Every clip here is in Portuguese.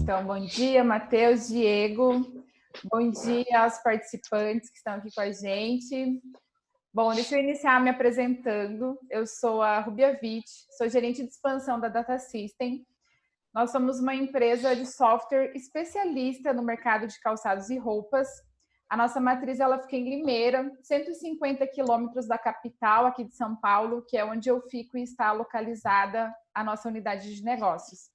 Então, bom dia, Matheus, Diego. Bom dia aos participantes que estão aqui com a gente. Bom, deixa eu iniciar me apresentando. Eu sou a Rubia Witt, sou gerente de expansão da Data System. Nós somos uma empresa de software especialista no mercado de calçados e roupas. A nossa matriz ela fica em Limeira, 150 quilômetros da capital aqui de São Paulo, que é onde eu fico e está localizada a nossa unidade de negócios.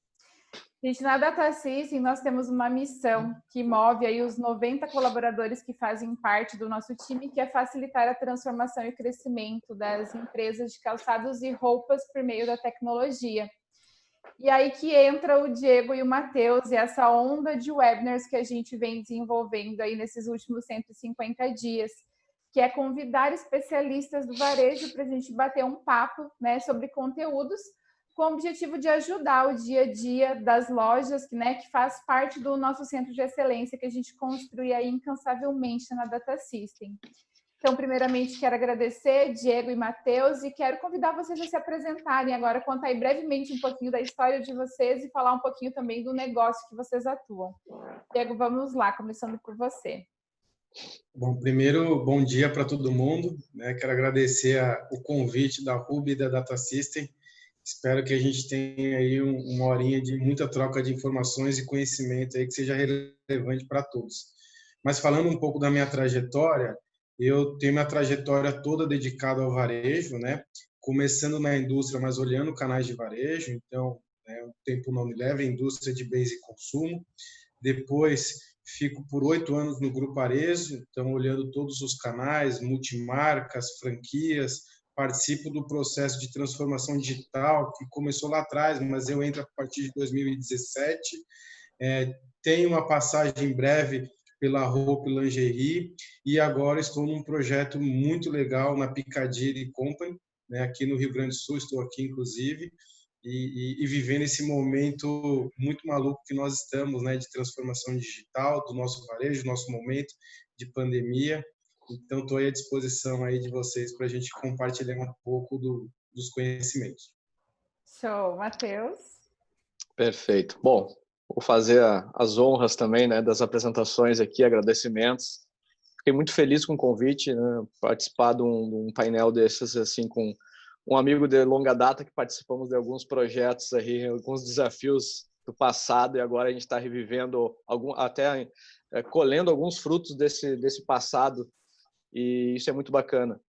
Gente, na Data System, nós temos uma missão que move aí os 90 colaboradores que fazem parte do nosso time, que é facilitar a transformação e crescimento das empresas de calçados e roupas por meio da tecnologia. E aí que entra o Diego e o Matheus e essa onda de webinars que a gente vem desenvolvendo aí nesses últimos 150 dias, que é convidar especialistas do varejo para a gente bater um papo, né, sobre conteúdos, com o objetivo de ajudar o dia a dia das lojas, né, que faz parte do nosso centro de excelência que a gente construi aí incansavelmente na Data System. Então, primeiramente, quero agradecer Diego e Matheus e quero convidar vocês a se apresentarem agora, contar aí brevemente um pouquinho da história de vocês e falar um pouquinho também do negócio que vocês atuam. Diego, vamos lá, começando por você. Bom, primeiro, bom dia para todo mundo, né? Quero agradecer o convite da Ruby e da Data System. Espero que a gente tenha aí uma horinha de muita troca de informações e conhecimento aí que seja relevante para todos. Mas falando um pouco da minha trajetória, eu tenho minha trajetória toda dedicada ao varejo, né? Começando na indústria, mas olhando canais de varejo. Então, o tempo não me leva, indústria de bens e consumo. Depois, fico por 8 anos no Grupo Arezzo, então olhando todos os canais, multimarcas, franquias. Participo do processo de transformação digital, que começou lá atrás, mas eu entro a partir de 2017. Tenho uma passagem breve pela Hope Lingerie e agora estou num projeto muito legal na Piccadilly Company, né, aqui no Rio Grande do Sul, estou aqui inclusive, e vivendo esse momento muito maluco que nós estamos, né, de transformação digital do nosso varejo, nosso momento de pandemia. Então, estou à disposição aí de vocês para a gente compartilhar um pouco dos conhecimentos. Show, Matheus. Perfeito. Bom, vou fazer as honras também, né, das apresentações aqui, agradecimentos. Fiquei muito feliz com o convite, né, participar de um painel desses, assim, com um amigo de longa data que participamos de alguns projetos aí, alguns desafios do passado e agora a gente está revivendo, até colhendo alguns frutos desse passado. E isso é muito bacana.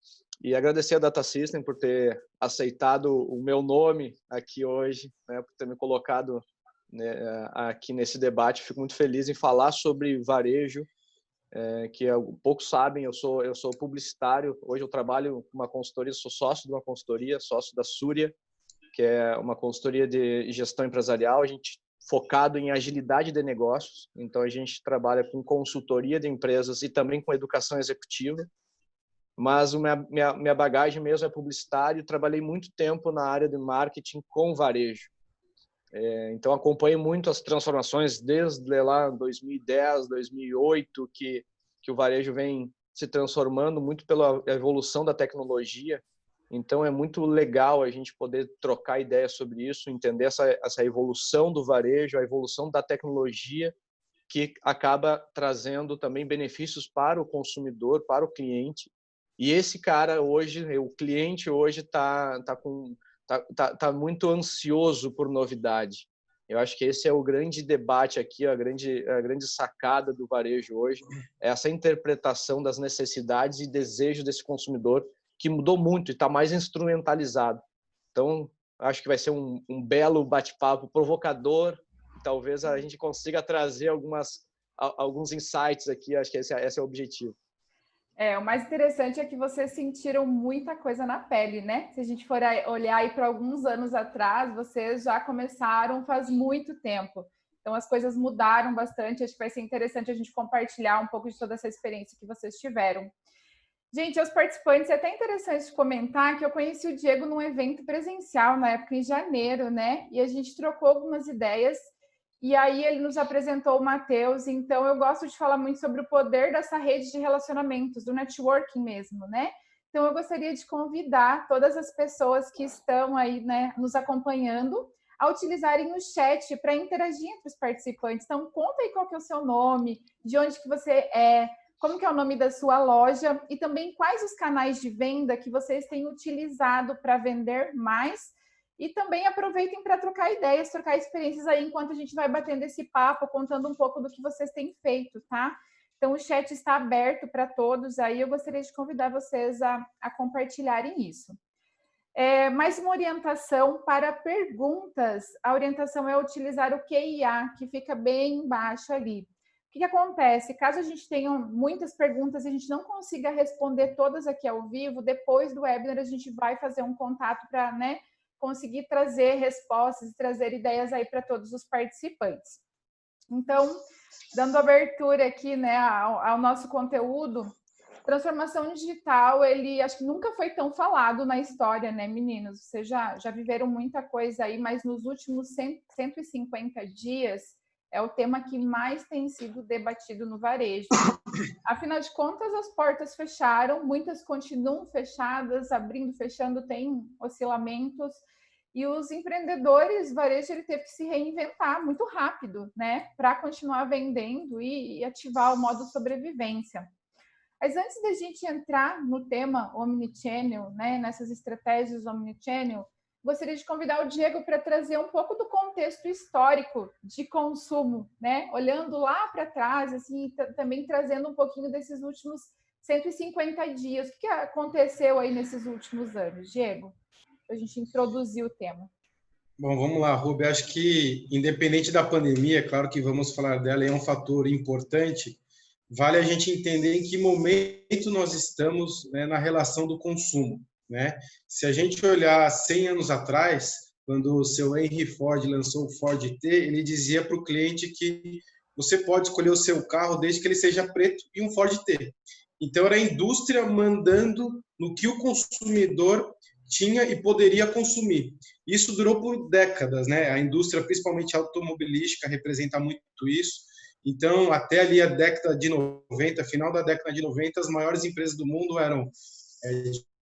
E agradecer a Data System por ter aceitado o meu nome aqui hoje, né, por ter me colocado, né, aqui nesse debate. Fico muito feliz em falar sobre varejo, que poucos sabem, eu sou publicitário. Hoje eu trabalho com uma consultoria, sou sócio de uma consultoria, sócio da Súria, que é uma consultoria de gestão empresarial. A gente focado em agilidade de negócios, então a gente trabalha com consultoria de empresas e também com educação executiva, mas minha bagagem mesmo é publicitário. Trabalhei muito tempo na área de marketing com varejo, então acompanho muito as transformações desde lá 2010, 2008, que o varejo vem se transformando muito pela evolução da tecnologia. Então, é muito legal a gente poder trocar ideias sobre isso, entender essa evolução do varejo, a evolução da tecnologia, que acaba trazendo também benefícios para o consumidor, para o cliente. E esse cara hoje, o cliente hoje está muito ansioso por novidade. Eu acho que esse é o grande debate aqui, a grande sacada do varejo hoje, é essa interpretação das necessidades e desejos desse consumidor, que mudou muito e está mais instrumentalizado. Então, acho que vai ser um belo bate-papo provocador. Talvez a gente consiga trazer alguns insights aqui. Acho que esse é o objetivo. O mais interessante é que vocês sentiram muita coisa na pele, né? Se a gente for olhar aí para alguns anos atrás, vocês já começaram faz muito tempo. Então, as coisas mudaram bastante. Acho que vai ser interessante a gente compartilhar um pouco de toda essa experiência que vocês tiveram. Gente, aos participantes, é até interessante comentar que eu conheci o Diego num evento presencial, na época em janeiro, né? E a gente trocou algumas ideias, e aí ele nos apresentou o Matheus. Então, eu gosto de falar muito sobre o poder dessa rede de relacionamentos, do networking mesmo, né? Então, eu gostaria de convidar todas as pessoas que estão aí, né, nos acompanhando a utilizarem o chat para interagir entre os participantes. Então, conta aí qual que é o seu nome, de onde que você é, como que é o nome da sua loja e também quais os canais de venda que vocês têm utilizado para vender mais. E também aproveitem para trocar ideias, trocar experiências aí enquanto a gente vai batendo esse papo, contando um pouco do que vocês têm feito, tá? Então, o chat está aberto para todos, aí eu gostaria de convidar vocês a compartilharem isso. Mais uma orientação para perguntas. A orientação é utilizar o QIA, que fica bem embaixo ali. O que acontece? Caso a gente tenha muitas perguntas e a gente não consiga responder todas aqui ao vivo, depois do webinar a gente vai fazer um contato para, né, conseguir trazer respostas e trazer ideias aí para todos os participantes. Então, dando abertura aqui, né, ao nosso conteúdo, transformação digital, ele acho que nunca foi tão falado na história, né, meninos? Vocês já viveram muita coisa aí, mas nos últimos 150 dias é o tema que mais tem sido debatido no varejo. Afinal de contas, as portas fecharam, muitas continuam fechadas, abrindo, fechando, tem oscilamentos. E os empreendedores, varejo, ele teve que se reinventar muito rápido, né, para continuar vendendo e ativar o modo sobrevivência. Mas antes da gente entrar no tema omnichannel, né, nessas estratégias omnichannel, gostaria de convidar o Diego para trazer um pouco do contexto histórico de consumo, né, olhando lá para trás, assim, também trazendo um pouquinho desses últimos 150 dias. O que aconteceu aí nesses últimos anos, Diego? A gente introduzir o tema. Bom, vamos lá, Rubi. Acho que, independente da pandemia, claro que vamos falar dela, é um fator importante, vale a gente entender em que momento nós estamos, né, na relação do consumo, né? Se a gente olhar 100 anos atrás, quando o seu Henry Ford lançou o Ford T, ele dizia para o cliente que você pode escolher o seu carro desde que ele seja preto e um Ford T. Então, era a indústria mandando no que o consumidor tinha e poderia consumir. Isso durou por décadas, né? A indústria, principalmente automobilística, representa muito isso. Então, até ali a década de 90, final da década de 90, as maiores empresas do mundo eram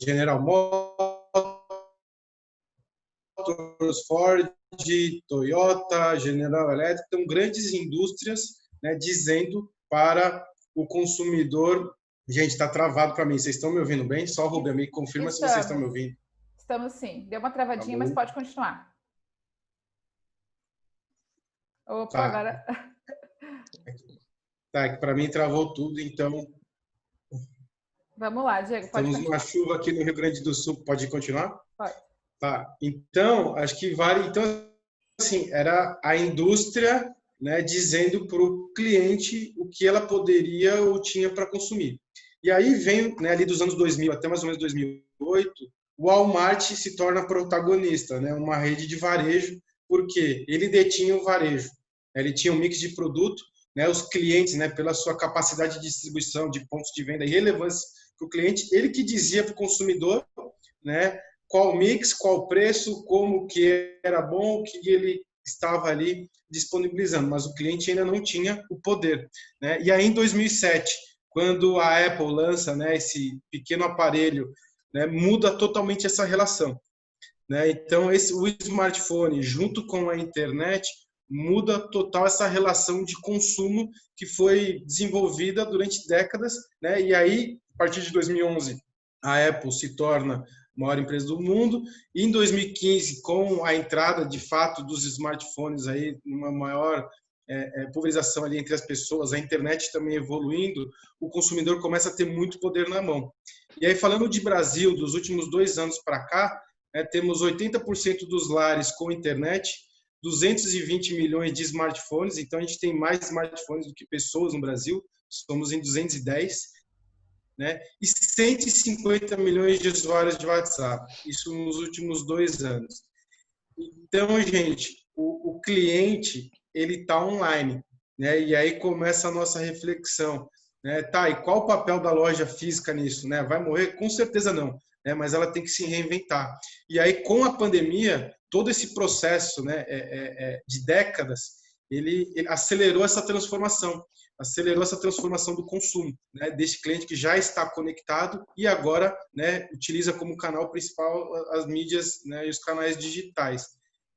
General Motors, Ford, Toyota, General Electric, então grandes indústrias, né, dizendo para o consumidor. Gente, está travado para mim. Vocês estão me ouvindo bem? Só o Rubem me confirma se vocês estão me ouvindo. Estamos sim. Deu uma travadinha, mas pode continuar. Opa, tá. Agora... Tá, para mim travou tudo, então... Vamos lá, Diego, pode Estamos continuar. numa chuva aqui no Rio Grande do Sul. Pode continuar? Pode. Tá. Então, acho que vale... Então, assim, era a indústria, né, dizendo para o cliente o que ela poderia ou tinha para consumir. E aí vem, né, ali dos anos 2000 até mais ou menos 2008, o Walmart se torna protagonista, né, uma rede de varejo, porque ele detinha o varejo. Ele tinha um mix de produto, né, os clientes, né, pela sua capacidade de distribuição, de pontos de venda e relevância para o cliente, ele que dizia para o consumidor, né, qual mix, qual preço, como que era bom, o que ele estava ali disponibilizando, mas o cliente ainda não tinha o poder, né? E aí em 2007, quando a Apple lança, né, esse pequeno aparelho, né, muda totalmente essa relação, né? Então o smartphone junto com a internet muda total essa relação de consumo que foi desenvolvida durante décadas, né? E aí a partir de 2011 a Apple se torna a maior empresa do mundo. E em 2015, com a entrada de fato dos smartphones aí, uma maior pulverização ali entre as pessoas, a internet também evoluindo, o consumidor começa a ter muito poder na mão. E aí, falando de Brasil, dos últimos 2 anos para cá, temos 80% dos lares com internet, 220 milhões de smartphones, então a gente tem mais smartphones do que pessoas no Brasil, somos em 210, né? E 150 milhões de usuários de WhatsApp, isso nos últimos 2 anos. Então, gente, o cliente, ele está online, né? E aí começa a nossa reflexão, né? Tá, e qual o papel da loja física nisso, né? Vai morrer? Com certeza não, né? Mas ela tem que se reinventar. E aí, com a pandemia, todo esse processo, né, de décadas, ele acelerou essa transformação do consumo, né, desse cliente que já está conectado e agora, né, utiliza como canal principal as mídias, né, e os canais digitais.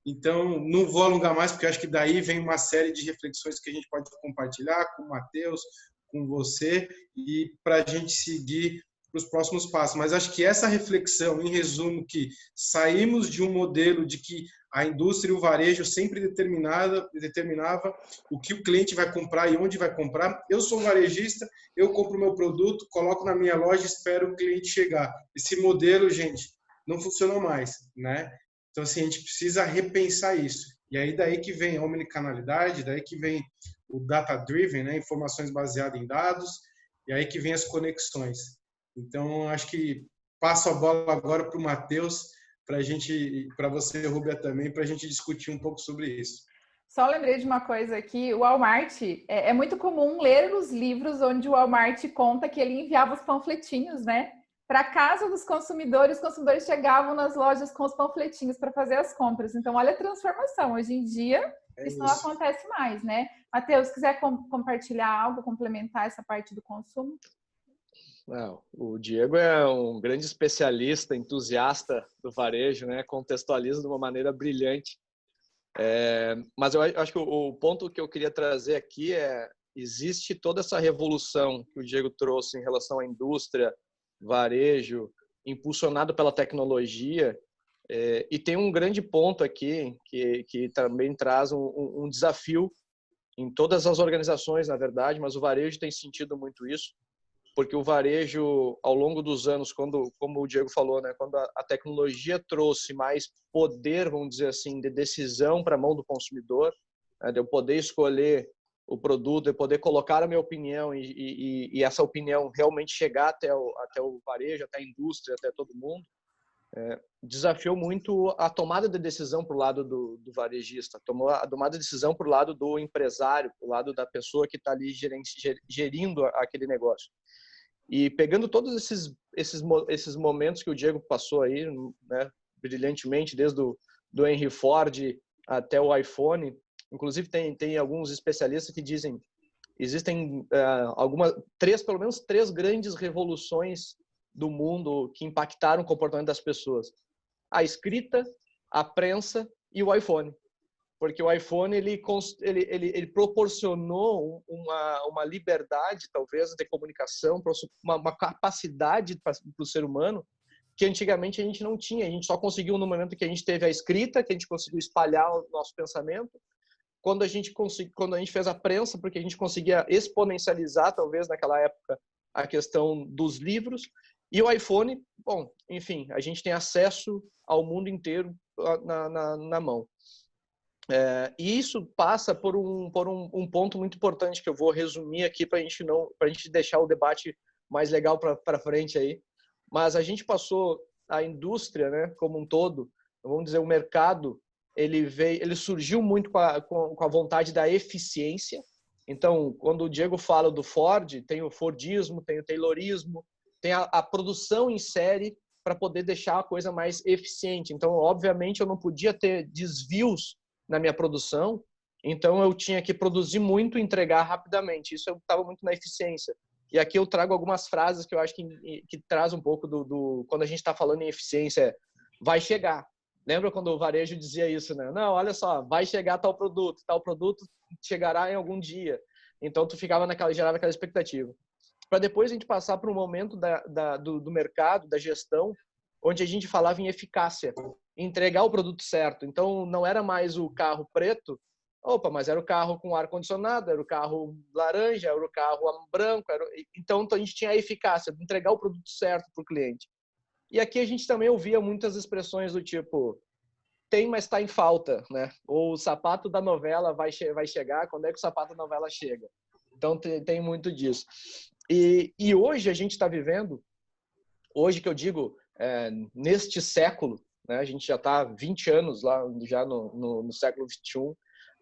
Então, não vou alongar mais, porque acho que daí vem uma série de reflexões que a gente pode compartilhar com o Matheus, com você, e para a gente seguir para os próximos passos. Mas acho que essa reflexão, em resumo, que saímos de um modelo de que a indústria e o varejo sempre determinava o que o cliente vai comprar e onde vai comprar. Eu sou varejista, eu compro o meu produto, coloco na minha loja e espero o cliente chegar. Esse modelo, gente, não funcionou mais, né? Então, assim, a gente precisa repensar isso. E aí, daí que vem a omnicanalidade, daí que vem o data-driven, né? Informações baseadas em dados, e aí que vem as conexões. Então, acho que passo a bola agora para o Matheus, para você, Rúbia, também, para a gente discutir um pouco sobre isso. Só lembrei de uma coisa aqui, o Walmart, é muito comum ler os livros onde o Walmart conta que ele enviava os panfletinhos, né? Para casa dos consumidores, os consumidores chegavam nas lojas com os panfletinhos para fazer as compras. Então, olha a transformação. Hoje em dia, isso não acontece mais, né? Matheus, quiser compartilhar algo, complementar essa parte do consumo? Não, o Diego é um grande especialista, entusiasta do varejo, né? Contextualiza de uma maneira brilhante. Mas eu acho que o ponto que eu queria trazer aqui existe toda essa revolução que o Diego trouxe em relação à indústria, varejo, impulsionado pela tecnologia, e tem um grande ponto aqui que também traz um desafio em todas as organizações, na verdade, mas o varejo tem sentido muito isso, porque o varejo, ao longo dos anos, como o Diego falou, né, quando a tecnologia trouxe mais poder, vamos dizer assim, de decisão para a mão do consumidor, né, de eu poder escolher o produto, de eu poder colocar a minha opinião e essa opinião realmente chegar até o varejo, até a indústria, até todo mundo, desafiou muito a tomada de decisão para o lado do varejista, a tomada de decisão para o lado do empresário, para o lado da pessoa que está ali gerindo aquele negócio. E pegando todos esses momentos que o Diego passou aí, né, brilhantemente, desde do Henry Ford até o iPhone, inclusive tem alguns especialistas que dizem existem pelo menos três grandes revoluções do mundo que impactaram o comportamento das pessoas: a escrita, a prensa e o iPhone. Porque o iPhone ele proporcionou uma liberdade, talvez, de comunicação, uma capacidade para o ser humano que antigamente a gente não tinha. A gente só conseguiu no momento que a gente teve a escrita, que a gente conseguiu espalhar o nosso pensamento, quando a gente fez a prensa, porque a gente conseguia exponencializar, talvez, naquela época, a questão dos livros. E o iPhone, bom, enfim, a gente tem acesso ao mundo inteiro na mão. E isso passa por um ponto muito importante que eu vou resumir aqui para a gente deixar o debate mais legal para frente aí. Mas a gente passou a indústria, né, como um todo, vamos dizer, o mercado, ele surgiu muito com a vontade da eficiência. Então, quando o Diego fala do Ford, tem o Fordismo, tem o Taylorismo, tem a produção em série para poder deixar a coisa mais eficiente. Então, obviamente, eu não podia ter desvios na minha produção, então eu tinha que produzir muito e entregar rapidamente. Isso eu estava muito na eficiência. E aqui eu trago algumas frases que eu acho que traz um pouco quando a gente está falando em eficiência, vai chegar. Lembra quando o varejo dizia isso, né? Não, olha só, vai chegar tal produto chegará em algum dia. Então tu gerava aquela expectativa. Para depois a gente passar para um momento do mercado, da gestão, onde a gente falava em eficácia, entregar o produto certo. Então, não era mais o carro preto, mas era o carro com ar-condicionado, era o carro laranja, era o carro branco. Então, a gente tinha a eficácia de entregar o produto certo para o cliente. E aqui a gente também ouvia muitas expressões do tipo, tem, mas está em falta, né? Ou o sapato da novela vai chegar, quando é que o sapato da novela chega? Então, tem muito disso. E hoje a gente está vivendo, hoje que eu digo, neste século, né, a gente já está 20 anos lá, já no século XXI,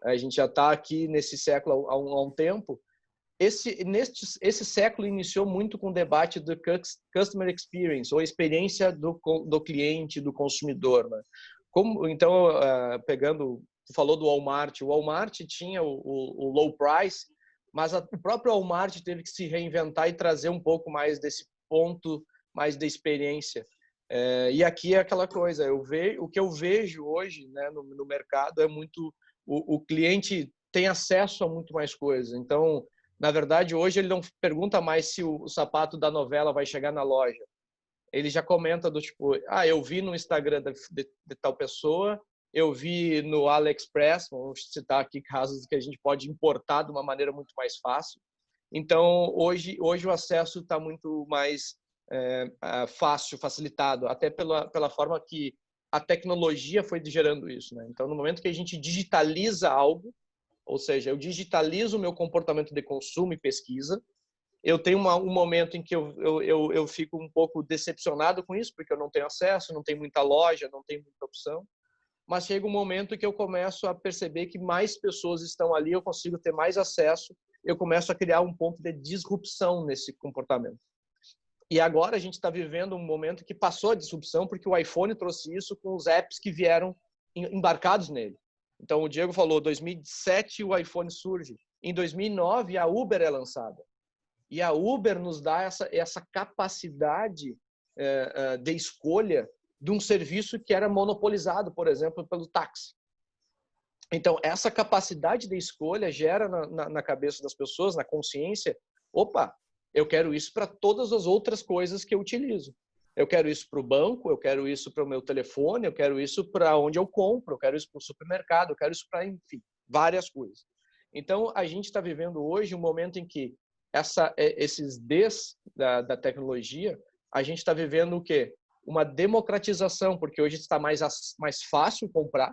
a gente já está aqui nesse século há um tempo. Esse século iniciou muito com o debate do Customer Experience, ou experiência do cliente, do consumidor. Né? Então, tu falou do Walmart, o Walmart tinha o low price, mas o próprio Walmart teve que se reinventar e trazer um pouco mais desse ponto, mais da experiência. E aqui é aquela coisa, o que eu vejo hoje, né, no mercado é muito... O cliente tem acesso a muito mais coisas. Então, na verdade, hoje ele não pergunta mais se o sapato da novela vai chegar na loja. Ele já comenta do tipo, eu vi no Instagram de tal pessoa, eu vi no AliExpress, vamos citar aqui casos que a gente pode importar de uma maneira muito mais fácil. Então, hoje o acesso está muito mais fácil, facilitado, até pela forma que a tecnologia foi gerando isso, né? Então, no momento que a gente digitaliza algo, ou seja, eu digitalizo o meu comportamento de consumo e pesquisa, eu tenho um momento em que eu fico um pouco decepcionado com isso, porque eu não tenho acesso, não tenho muita loja, não tenho muita opção, mas chega um momento que eu começo a perceber que mais pessoas estão ali, eu consigo ter mais acesso, eu começo a criar um ponto de disrupção nesse comportamento. E agora a gente está vivendo um momento que passou a disrupção, porque o iPhone trouxe isso com os apps que vieram embarcados nele. Então, o Diego falou, 2007 o iPhone surge. Em 2009, a Uber é lançada. E a Uber nos dá essa capacidade de escolha de um serviço que era monopolizado, por exemplo, pelo táxi. Então, essa capacidade de escolha gera na cabeça das pessoas, na consciência, opa, eu quero isso para todas as outras coisas que eu utilizo. Eu quero isso para o banco, eu quero isso para o meu telefone, eu quero isso para onde eu compro, eu quero isso para o supermercado, eu quero isso para, enfim, várias coisas. Então, a gente está vivendo hoje um momento em que esses Ds da tecnologia, a gente está vivendo o quê? Uma democratização, porque hoje está mais fácil comprar,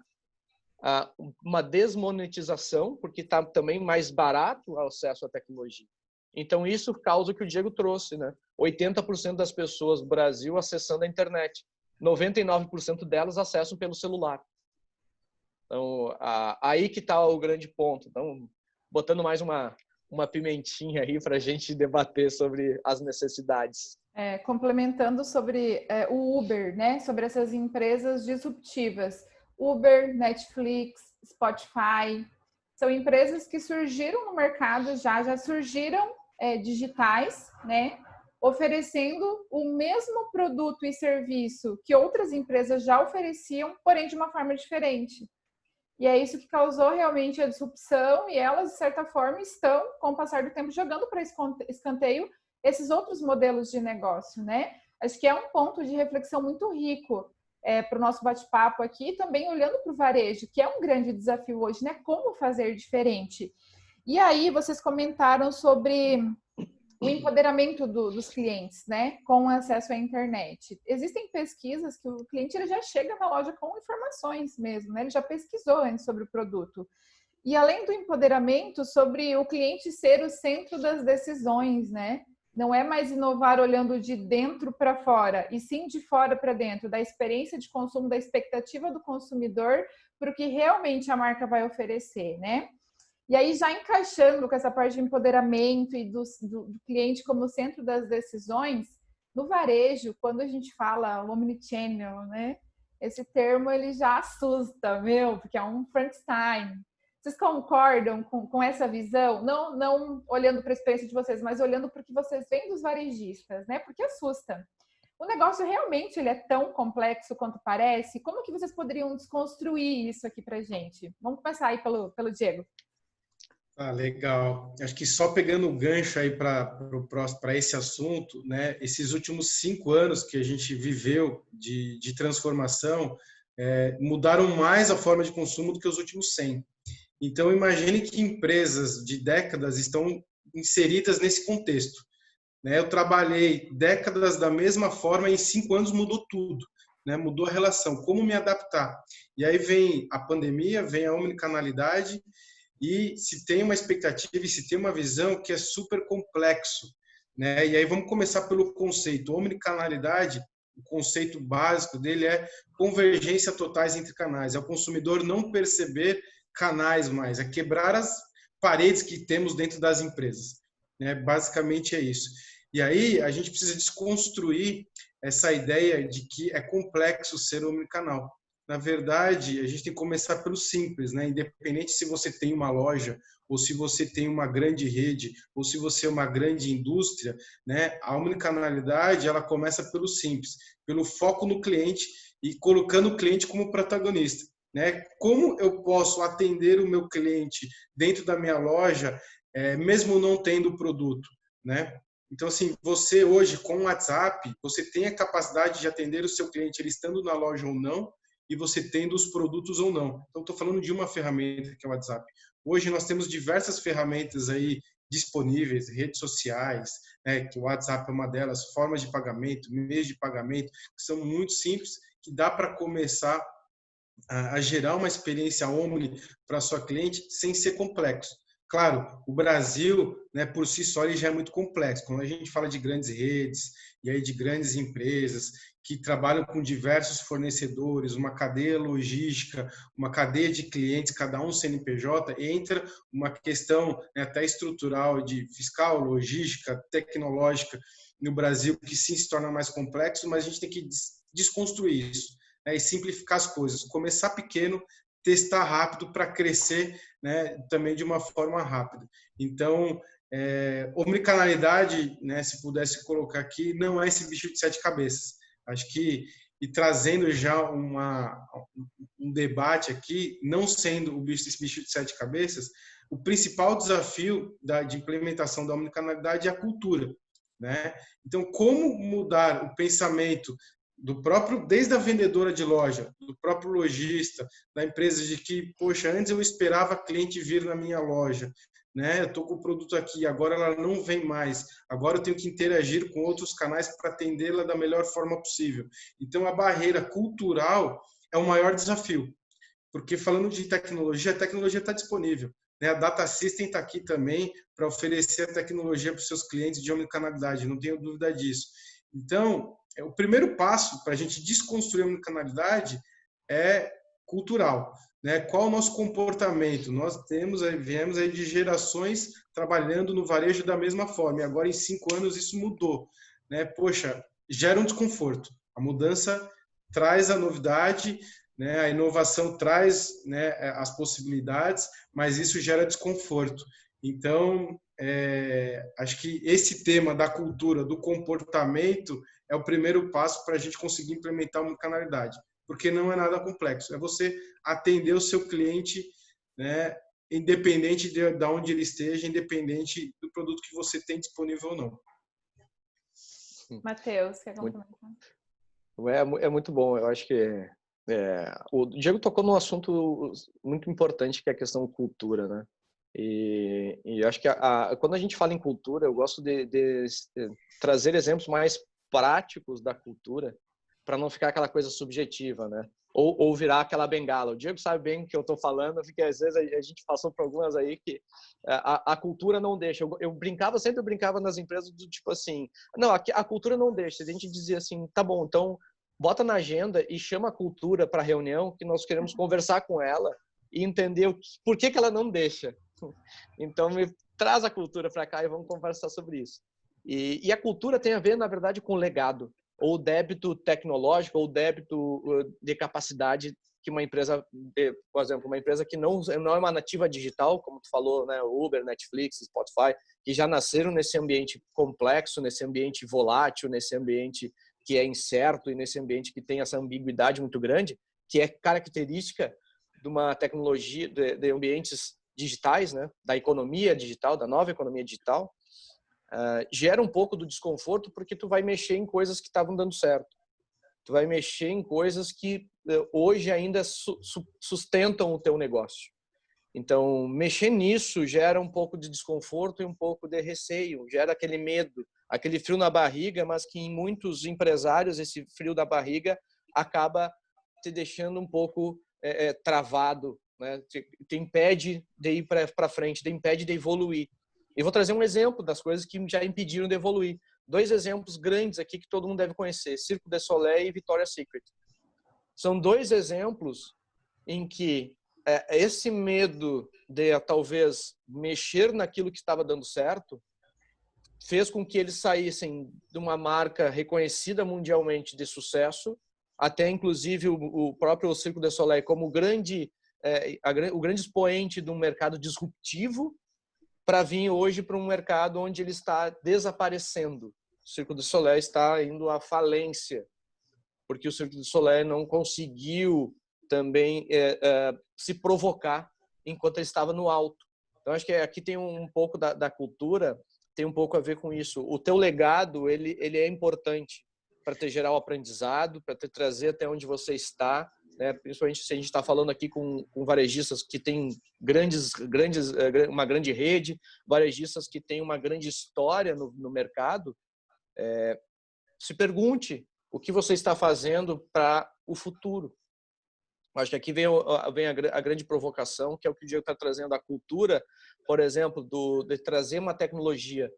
uma desmonetização, porque está também mais barato o acesso à tecnologia. Então, isso causa o que o Diego trouxe, né? 80% das pessoas do Brasil acessando a internet. 99% delas acessam pelo celular. Então, aí que está o grande ponto. Então, botando mais uma pimentinha aí para a gente debater sobre as necessidades. Complementando sobre o Uber, né? Sobre essas empresas disruptivas. Uber, Netflix, Spotify, são empresas que surgiram no mercado, já surgiram digitais, né? Oferecendo o mesmo produto e serviço que outras empresas já ofereciam, porém de uma forma diferente. E é isso que causou realmente a disrupção, e elas, de certa forma, estão, com o passar do tempo, jogando para escanteio esses outros modelos de negócio, né? Acho que é um ponto de reflexão muito rico para o nosso bate-papo aqui, também olhando para o varejo, que é um grande desafio hoje, né? Como fazer diferente. E aí, vocês comentaram sobre o empoderamento dos clientes, né? Com acesso à internet. Existem pesquisas que o cliente ele já chega na loja com informações mesmo, né? Ele já pesquisou antes sobre o produto. E além do empoderamento, sobre o cliente ser o centro das decisões, né? Não é mais inovar olhando de dentro para fora, e sim de fora para dentro, da experiência de consumo, da expectativa do consumidor para o que realmente a marca vai oferecer, né? E aí, já encaixando com essa parte de empoderamento e do cliente como centro das decisões, no varejo, quando a gente fala omnichannel, né? Esse termo ele já assusta, porque é um Frankenstein. Vocês concordam com essa visão? Não olhando para a experiência de vocês, mas olhando para o que vocês veem dos varejistas, né? Porque assusta. O negócio realmente ele é tão complexo quanto parece? Como que vocês poderiam desconstruir isso aqui para a gente? Vamos começar aí pelo Diego. Legal. Acho que só pegando o gancho aí para esse assunto, né? Esses últimos 5 anos que a gente viveu de transformação mudaram mais a forma de consumo do que os últimos 100. Então, imagine que empresas de décadas estão inseridas nesse contexto, né? Eu trabalhei décadas da mesma forma e em 5 anos mudou tudo, né? Mudou a relação, como me adaptar. E aí vem a pandemia, vem a omnicanalidade, e se tem uma expectativa e se tem uma visão que é super complexo, né? E aí vamos começar pelo conceito. Omnicanalidade, o conceito básico dele é convergência totais entre canais. É o consumidor não perceber canais mais, é quebrar as paredes que temos dentro das empresas, né? Basicamente é isso. E aí a gente precisa desconstruir essa ideia de que é complexo ser omnicanal. Na verdade, a gente tem que começar pelo simples, né? Independente se você tem uma loja, ou se você tem uma grande rede, ou se você é uma grande indústria, né? A omnicanalidade, ela começa pelo simples, pelo foco no cliente e colocando o cliente como protagonista, né? Como eu posso atender o meu cliente dentro da minha loja, mesmo não tendo o produto, né? Então, assim, você hoje, com o WhatsApp, você tem a capacidade de atender o seu cliente, ele estando na loja ou não, e você tendo os produtos ou não. Então, estou falando de uma ferramenta que é o WhatsApp. Hoje, nós temos diversas ferramentas aí disponíveis, redes sociais, né, que o WhatsApp é uma delas, formas de pagamento, meios de pagamento, que são muito simples, que dá para começar a gerar uma experiência omni para a sua cliente sem ser complexo. Claro, o Brasil, né, por si só, ele já é muito complexo. Quando a gente fala de grandes redes e aí de grandes empresas que trabalham com diversos fornecedores, uma cadeia logística, uma cadeia de clientes, cada um CNPJ, entra uma questão, né, até estrutural de fiscal, logística, tecnológica no Brasil que sim se torna mais complexo, mas a gente tem que desconstruir isso, né, e simplificar as coisas. Começar pequeno, testar rápido para crescer, né, também de uma forma rápida. Então, omnicanalidade, né, se pudesse colocar aqui, não é esse bicho de 7 cabeças. Acho que, e trazendo já um debate aqui, não sendo esse bicho de 7 cabeças, o principal desafio de implementação da omnicanalidade é a cultura, né? Então, como mudar o pensamento do próprio, desde a vendedora de loja, do próprio lojista, da empresa, de que, poxa, antes eu esperava cliente vir na minha loja, né? Eu estou com o produto aqui, agora ela não vem mais, agora eu tenho que interagir com outros canais para atendê-la da melhor forma possível. Então, a barreira cultural é o maior desafio, porque falando de tecnologia, a tecnologia está disponível, né? A Data System está aqui também para oferecer a tecnologia para os seus clientes de omnicanalidade, não tenho dúvida disso. Então, o primeiro passo para a gente desconstruir a omnicanalidade é cultural, né? Qual o nosso comportamento? Nós viemos aí de gerações trabalhando no varejo da mesma forma, e agora em 5 anos isso mudou, né? Poxa, gera um desconforto. A mudança traz a novidade, né? A inovação traz, né, as possibilidades, mas isso gera desconforto. Então, acho que esse tema da cultura, do comportamento, é o primeiro passo para a gente conseguir implementar uma canalidade, porque não é nada complexo. É você atender o seu cliente, né, independente de onde ele esteja, independente do produto que você tem disponível ou não. Matheus, quer complementar? É muito bom. Eu acho que o Diego tocou num assunto muito importante, que é a questão cultura, né? E acho que quando a gente fala em cultura, eu gosto de trazer exemplos mais práticos da cultura, para não ficar aquela coisa subjetiva, né? Ou virar aquela bengala. O Diego sabe bem o que eu estou falando, porque às vezes a gente passou por algumas aí que a cultura não deixa. Eu sempre brincava nas empresas do tipo assim, não, a cultura não deixa. A gente dizia assim, tá bom, então bota na agenda e chama a cultura para reunião, que nós queremos conversar com ela e entender por que ela não deixa. Então me traz a cultura para cá e vamos conversar sobre isso. E a cultura tem a ver, na verdade, com o legado, ou débito tecnológico, ou débito de capacidade que uma empresa, por exemplo, uma empresa que não é uma nativa digital, como tu falou, né, Uber, Netflix, Spotify, que já nasceram nesse ambiente complexo, nesse ambiente volátil, nesse ambiente que é incerto e nesse ambiente que tem essa ambiguidade muito grande, que é característica de uma tecnologia, de ambientes digitais, né, da economia digital, da nova economia digital. Gera um pouco do desconforto porque tu vai mexer em coisas que estavam dando certo. Tu vai mexer em coisas que hoje ainda sustentam o teu negócio. Então, mexer nisso gera um pouco de desconforto e um pouco de receio, gera aquele medo, aquele frio na barriga, mas que em muitos empresários esse frio da barriga acaba te deixando um pouco travado, né? Te impede de ir para frente, te impede de evoluir. E vou trazer um exemplo das coisas que já impediram de evoluir. 2 exemplos grandes aqui que todo mundo deve conhecer, Cirque du Soleil e Victoria's Secret. São 2 exemplos em que esse medo de talvez mexer naquilo que estava dando certo fez com que eles saíssem de uma marca reconhecida mundialmente de sucesso, até inclusive o próprio Cirque du Soleil como o grande expoente de um mercado disruptivo, para vir hoje para um mercado onde ele está desaparecendo. O Cirque du Soleil está indo à falência. porque o Cirque du Soleil não conseguiu também se provocar enquanto ele estava no alto. Então, acho que aqui tem um pouco da cultura, tem um pouco a ver com isso. O teu legado, ele é importante para te gerar o aprendizado, para te trazer até onde você está, né? Principalmente se a gente está falando aqui com varejistas que têm uma grande rede, varejistas que têm uma grande história no mercado. Se pergunte o que você está fazendo para o futuro. Acho que aqui vem a grande provocação, que é o que o Diego está trazendo, a cultura, por exemplo, de trazer uma tecnologia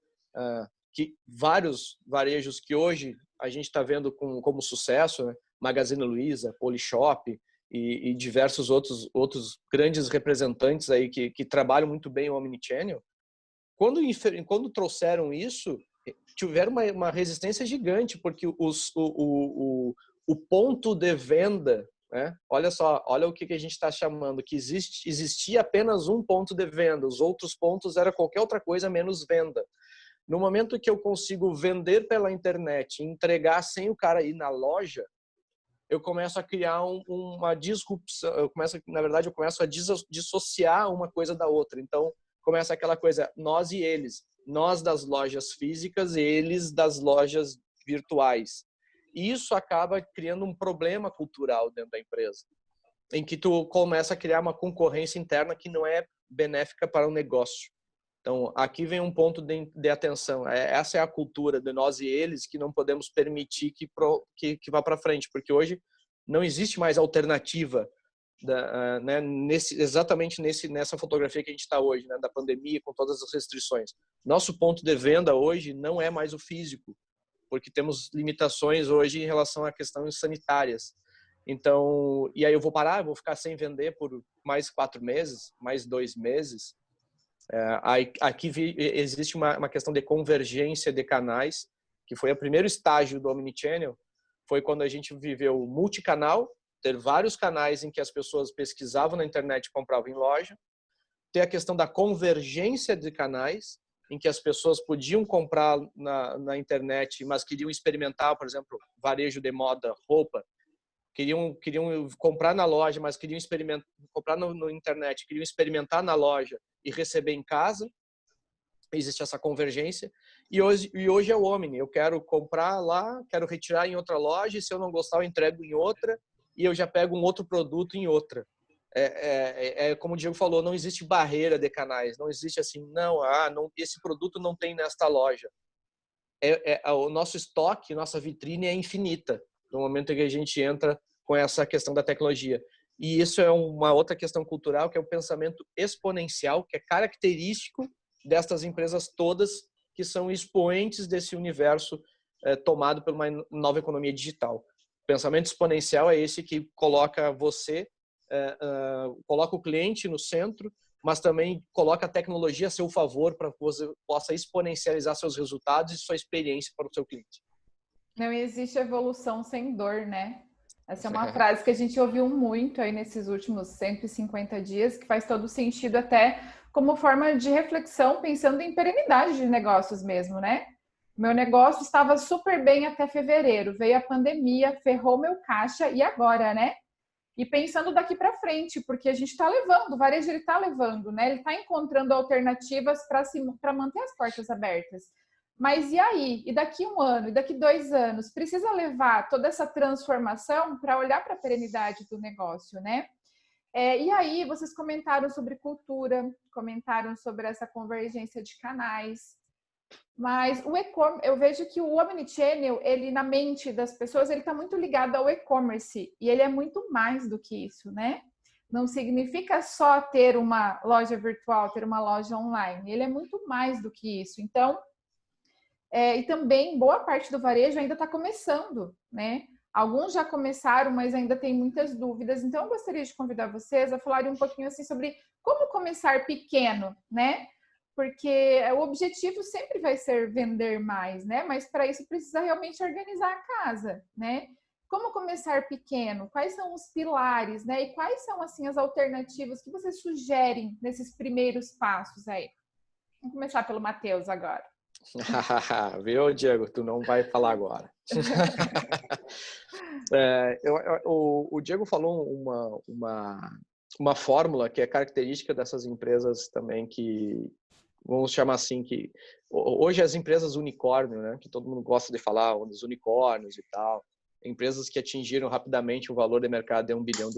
que vários varejos que hoje a gente está vendo como sucesso, né? Magazine Luiza, Polishop e diversos outros grandes representantes aí que trabalham muito bem o Omnichannel, quando trouxeram isso, tiveram uma resistência gigante, porque o ponto de venda, né? Olha só, olha o que a gente está chamando, que existia apenas um ponto de venda, os outros pontos era qualquer outra coisa menos venda. No momento que eu consigo vender pela internet e entregar sem o cara ir na loja, eu começo a criar uma disrupção, eu começo a dissociar uma coisa da outra. Então, começa aquela coisa, nós e eles, nós das lojas físicas e eles das lojas virtuais. E isso acaba criando um problema cultural dentro da empresa, em que tu começa a criar uma concorrência interna que não é benéfica para o negócio. Então, aqui vem um ponto de atenção. Essa é a cultura de nós e eles que não podemos permitir que vá para frente, porque hoje não existe mais alternativa né, exatamente nessa fotografia que a gente está hoje, né, da pandemia, com todas as restrições. Nosso ponto de venda hoje não é mais o físico, porque temos limitações hoje em relação a questões sanitárias. Então, e aí eu vou ficar sem vender por mais 4 meses, mais 2 meses. Aqui existe uma questão de convergência de canais, que foi o primeiro estágio do Omnichannel, foi quando a gente viveu multicanal, ter vários canais em que as pessoas pesquisavam na internet e compravam em loja, ter a questão da convergência de canais, em que as pessoas podiam comprar na internet, mas queriam experimentar, por exemplo, varejo de moda, roupa, queriam comprar na loja, mas queriam comprar no internet, queriam experimentar na loja e receber em casa. Existe essa convergência. E hoje é o Omni. Eu quero comprar lá, quero retirar em outra loja, e se eu não gostar, eu entrego em outra, e eu já pego um outro produto em outra. Como o Diego falou, não existe barreira de canais. Não existe assim, não, esse produto não tem nesta loja. O nosso estoque, nossa vitrine é infinita no momento em que a gente entra com essa questão da tecnologia. E isso é uma outra questão cultural, que é o pensamento exponencial, que é característico destas empresas todas que são expoentes desse universo tomado por uma nova economia digital. O pensamento exponencial é esse que coloca coloca o cliente no centro, mas também coloca a tecnologia a seu favor para que você possa exponencializar seus resultados e sua experiência para o seu cliente. Não existe evolução sem dor, né? Essa é uma frase que a gente ouviu muito aí nesses últimos 150 dias, que faz todo sentido até como forma de reflexão, pensando em perenidade de negócios mesmo, né? Meu negócio estava super bem até fevereiro, veio a pandemia, ferrou meu caixa, e agora, né? E pensando daqui para frente, porque a gente está levando, o varejo ele está levando, né? Ele está encontrando alternativas para manter as portas abertas. Mas e aí? E daqui 1 ano? E daqui 2 anos? Precisa levar toda essa transformação para olhar para a perenidade do negócio, né? E aí, vocês comentaram sobre cultura, comentaram sobre essa convergência de canais, mas eu vejo que o Omnichannel, ele na mente das pessoas, ele está muito ligado ao e-commerce, e ele é muito mais do que isso, né? Não significa só ter uma loja virtual, ter uma loja online, ele é muito mais do que isso. Então, e também boa parte do varejo ainda está começando, né? Alguns já começaram, mas ainda tem muitas dúvidas. Então, eu gostaria de convidar vocês a falarem um pouquinho assim sobre como começar pequeno, né? Porque o objetivo sempre vai ser vender mais, né? Mas para isso precisa realmente organizar a casa, né? Como começar pequeno? Quais são os pilares, né? E quais são assim as alternativas que vocês sugerem nesses primeiros passos aí? Vamos começar pelo Matheus agora. Viu, Diego? Tu não vai falar agora. O Diego falou uma fórmula que é característica dessas empresas também, que vamos chamar assim, que hoje as empresas unicórnio, né, que todo mundo gosta de falar, os unicórnios e tal, empresas que atingiram rapidamente o valor de mercado de $1 bilhão,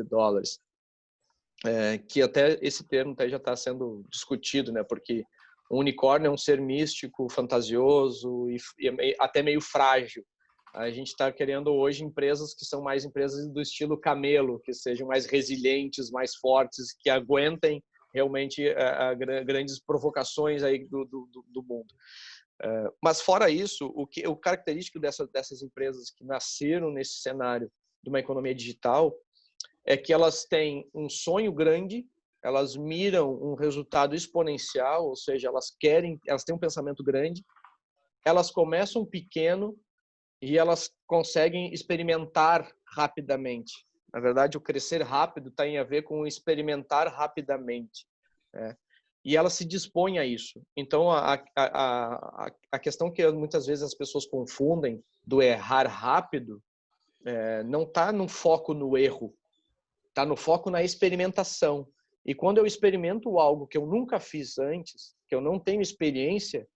que até esse termo até já está sendo discutido, né, porque o unicórnio é um ser místico, fantasioso e até meio frágil. A gente está querendo hoje empresas que são mais empresas do estilo camelo, que sejam mais resilientes, mais fortes, que aguentem realmente grandes provocações aí do mundo. Mas fora isso, o característico dessas empresas que nasceram nesse cenário de uma economia digital é que elas têm um sonho grande, elas miram um resultado exponencial, ou seja, elas têm um pensamento grande, elas começam pequeno e elas conseguem experimentar rapidamente. Na verdade, o crescer rápido tem a ver com experimentar rapidamente, né? E ela se dispõe a isso. Então, a questão que muitas vezes as pessoas confundem do errar rápido não está no foco no erro, está no foco na experimentação. E quando eu experimento algo que eu nunca fiz antes, que eu não tenho experiência,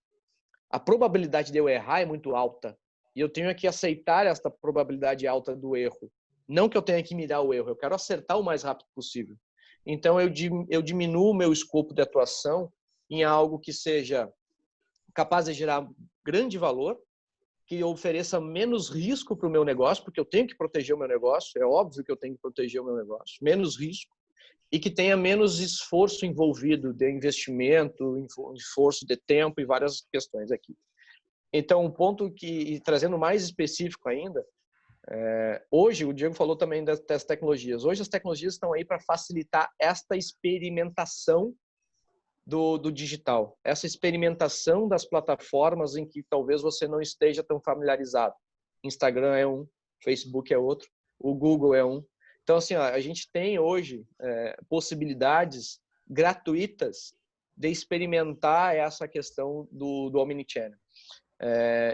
a probabilidade de eu errar é muito alta. E eu tenho que aceitar esta probabilidade alta do erro. Não que eu tenha que mirar o erro, eu quero acertar o mais rápido possível. Então, eu diminuo o meu escopo de atuação em algo que seja capaz de gerar grande valor, que ofereça menos risco para o meu negócio, porque eu tenho que proteger o meu negócio, é óbvio que eu tenho que proteger o meu negócio, menos risco, e que tenha menos esforço envolvido de investimento, esforço de tempo e várias questões aqui. Então, um ponto que, trazendo mais específico ainda, hoje, o Diego falou também das tecnologias. Hoje as tecnologias estão aí para facilitar esta experimentação do digital. Essa experimentação das plataformas em que talvez você não esteja tão familiarizado. Instagram é um, Facebook é outro, o Google é um. Então, assim, a gente tem hoje possibilidades gratuitas de experimentar essa questão do omnichannel.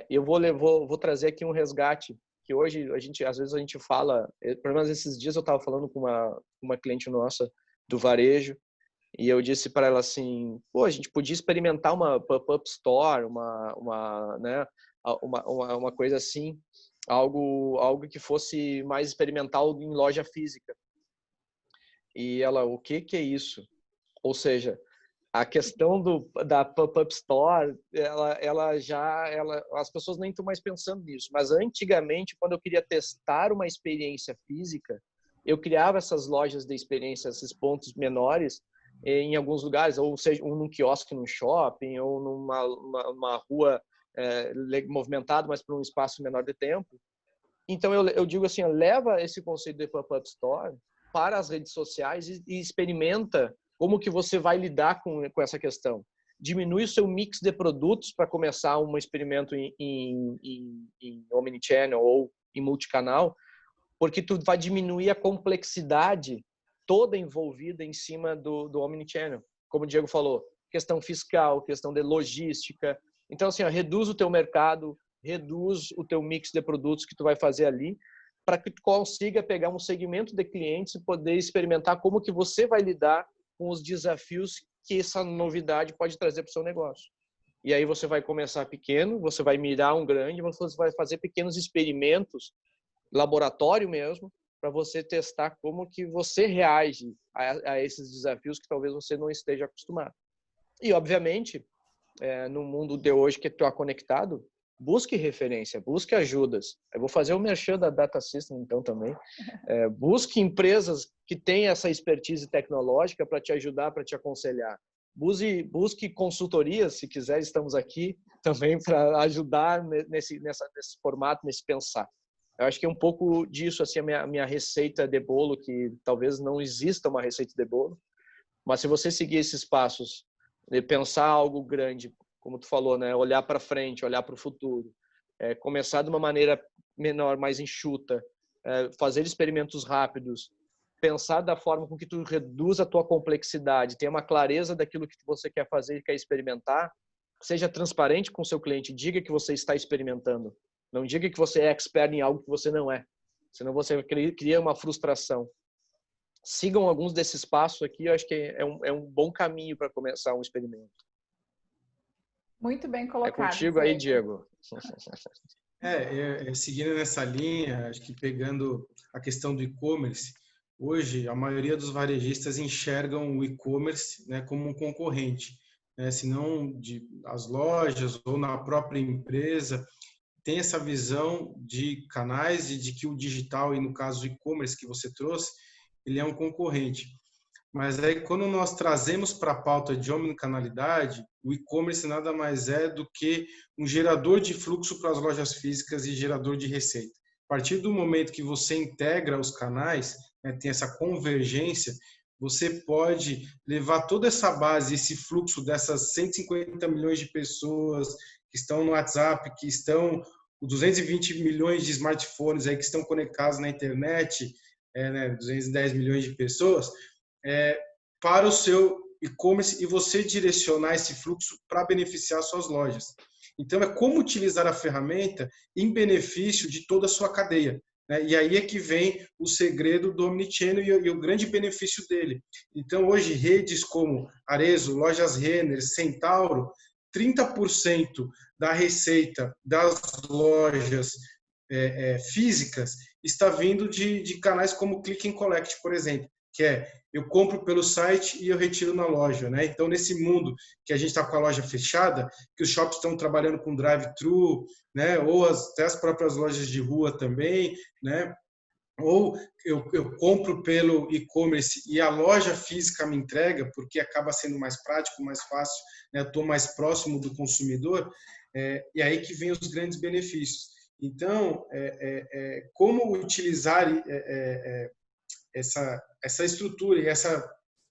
Eu vou trazer aqui um resgate que hoje às vezes a gente fala, pelo menos esses dias eu estava falando com uma cliente nossa do varejo e eu disse para ela assim, pô, a gente podia experimentar uma pop-up store, uma coisa assim, algo que fosse mais experimental em loja física. E ela, o que é isso? Ou seja, a questão da pop-up store, as pessoas nem estão mais pensando nisso. Mas antigamente, quando eu queria testar uma experiência física, eu criava essas lojas de experiência, esses pontos menores, em alguns lugares, ou seja, num quiosque, num shopping, ou numa rua movimentada, mas para um espaço menor de tempo. Então, eu digo assim, leva esse conceito de pop-up store para as redes sociais e experimenta como que você vai lidar com essa questão. Diminui o seu mix de produtos para começar um experimento em omnichannel ou em multicanal, porque tu vai diminuir a complexidade toda envolvida em cima do omnichannel. Como o Diego falou, questão fiscal, questão de logística. Então, assim, reduz o teu mercado, reduz o teu mix de produtos que tu vai fazer ali, para que tu consiga pegar um segmento de clientes e poder experimentar como que você vai lidar com os desafios que essa novidade pode trazer para o seu negócio. E aí você vai começar pequeno, você vai mirar um grande, você vai fazer pequenos experimentos, laboratório mesmo, para você testar como que você reage a esses desafios que talvez você não esteja acostumado. E, obviamente, no mundo de hoje que tu está conectado, busque referência, busque ajudas. Eu vou fazer o merchan da Data System, então, também. Busque empresas que têm essa expertise tecnológica para te ajudar, para te aconselhar. Busque consultorias, se quiser, estamos aqui também para ajudar nesse formato, nesse pensar. Eu acho que é um pouco disso, assim, a minha receita de bolo, que talvez não exista uma receita de bolo, mas se você seguir esses passos, de pensar algo grande, como tu falou, né? Olhar para frente, olhar para o futuro, começar de uma maneira menor, mais enxuta, fazer experimentos rápidos, pensar da forma com que tu reduz a tua complexidade, tenha uma clareza daquilo que você quer fazer e quer experimentar, seja transparente com o seu cliente, diga que você está experimentando. Não diga que você é expert em algo que você não é. Senão você cria uma frustração. Sigam alguns desses passos aqui, eu acho que é um bom caminho para começar um experimento. Muito bem colocado. É contigo aí, Diego. Seguindo nessa linha, acho que pegando a questão do e-commerce, hoje a maioria dos varejistas enxergam o e-commerce, né, como um concorrente, né, se não as lojas ou na própria empresa, tem essa visão de canais e de que o digital, e no caso o e-commerce que você trouxe, ele é um concorrente. Mas aí, quando nós trazemos para a pauta de omnicanalidade, o e-commerce nada mais é do que um gerador de fluxo para as lojas físicas e gerador de receita. A partir do momento que você integra os canais, né, tem essa convergência, você pode levar toda essa base, esse fluxo dessas 150 milhões de pessoas que estão no WhatsApp, que estão 220 milhões de smartphones aí que estão conectados na internet, 210 milhões de pessoas, para o seu e-commerce e você direcionar esse fluxo para beneficiar suas lojas. Então, é como utilizar a ferramenta em benefício de toda a sua cadeia, né? E aí é que vem o segredo do Omnichannel e o grande benefício dele. Então, hoje, redes como Arezzo, Lojas Renner, Centauro, 30% da receita das lojas físicas está vindo de canais como Click and Collect, por exemplo, que eu compro pelo site e eu retiro na loja, né? Então, nesse mundo que a gente está com a loja fechada, que os shops estão trabalhando com drive-thru, né? Ou até as próprias lojas de rua também, né? Ou eu compro pelo e-commerce e a loja física me entrega, porque acaba sendo mais prático, mais fácil, né? Estou mais próximo do consumidor, e aí que vem os grandes benefícios. Então, como utilizar essa estrutura e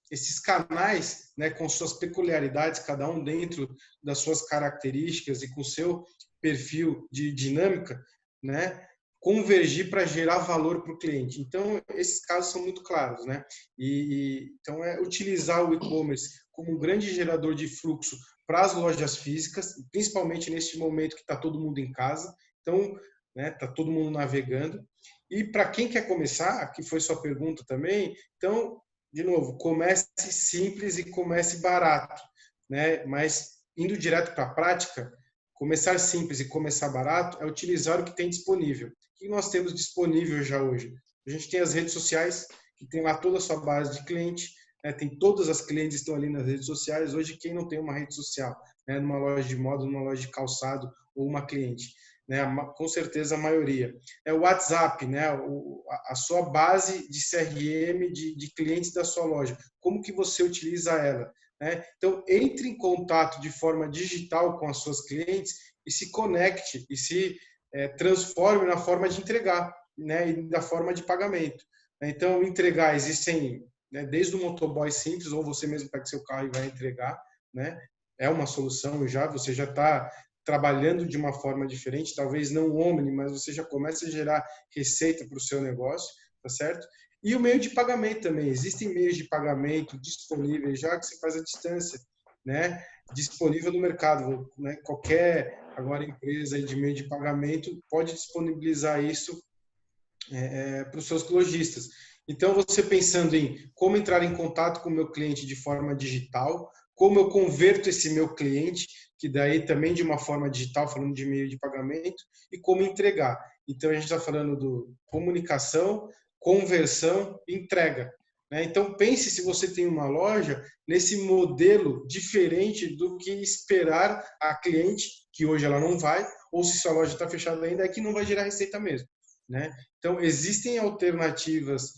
esses canais, né, com suas peculiaridades, cada um dentro das suas características e com seu perfil de dinâmica, né, convergir para gerar valor para o cliente. Então, esses casos são muito claros, né? Então, utilizar o e-commerce como um grande gerador de fluxo para as lojas físicas, principalmente neste momento que está todo mundo em casa. Então, né, está todo mundo navegando. E para quem quer começar, que foi sua pergunta também, então, de novo, comece simples e comece barato, né? Mas indo direto para a prática, começar simples e começar barato é utilizar o que tem disponível. O que nós temos disponível já hoje? A gente tem as redes sociais, que tem lá toda a sua base de cliente, né? Tem todas as clientes estão ali nas redes sociais. Hoje, quem não tem uma rede social, né? Numa loja de moda, numa loja de calçado ou uma cliente, né? Com certeza a maioria. É o WhatsApp, né? A sua base de CRM de clientes da sua loja. Como que você utiliza ela? Né? Então, entre em contato de forma digital com as suas clientes e se conecte e se transforme na forma de entregar, né? E da forma de pagamento. Então, entregar, existem, né, desde o motoboy simples, ou você mesmo pega seu carro e vai entregar, né? É uma solução você já está trabalhando de uma forma diferente, talvez não omni, mas você já começa a gerar receita para o seu negócio, tá certo? E o meio de pagamento também. Existem meios de pagamento disponíveis já que você faz à distância, né? Disponível no mercado, né? Qualquer agora empresa de meio de pagamento pode disponibilizar isso para os seus lojistas. Então, você pensando em como entrar em contato com o meu cliente de forma digital, como eu converto esse meu cliente, que daí também de uma forma digital, falando de meio de pagamento, e como entregar. Então, a gente está falando do comunicação, conversão e entrega, né? Então, pense se você tem uma loja nesse modelo diferente do que esperar a cliente, que hoje ela não vai, ou se sua loja está fechada ainda, é que não vai gerar receita mesmo, né? Então, existem alternativas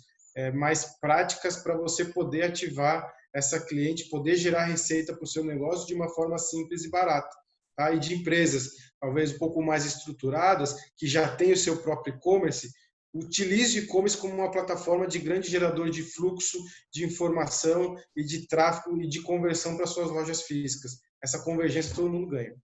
mais práticas para você poder ativar essa cliente, poder gerar receita para o seu negócio de uma forma simples e barata. Tá? E de empresas talvez um pouco mais estruturadas, que já têm o seu próprio e-commerce, utilize o e-commerce como uma plataforma de grande gerador de fluxo, de informação e de tráfego e de conversão para suas lojas físicas. Essa convergência todo mundo ganha.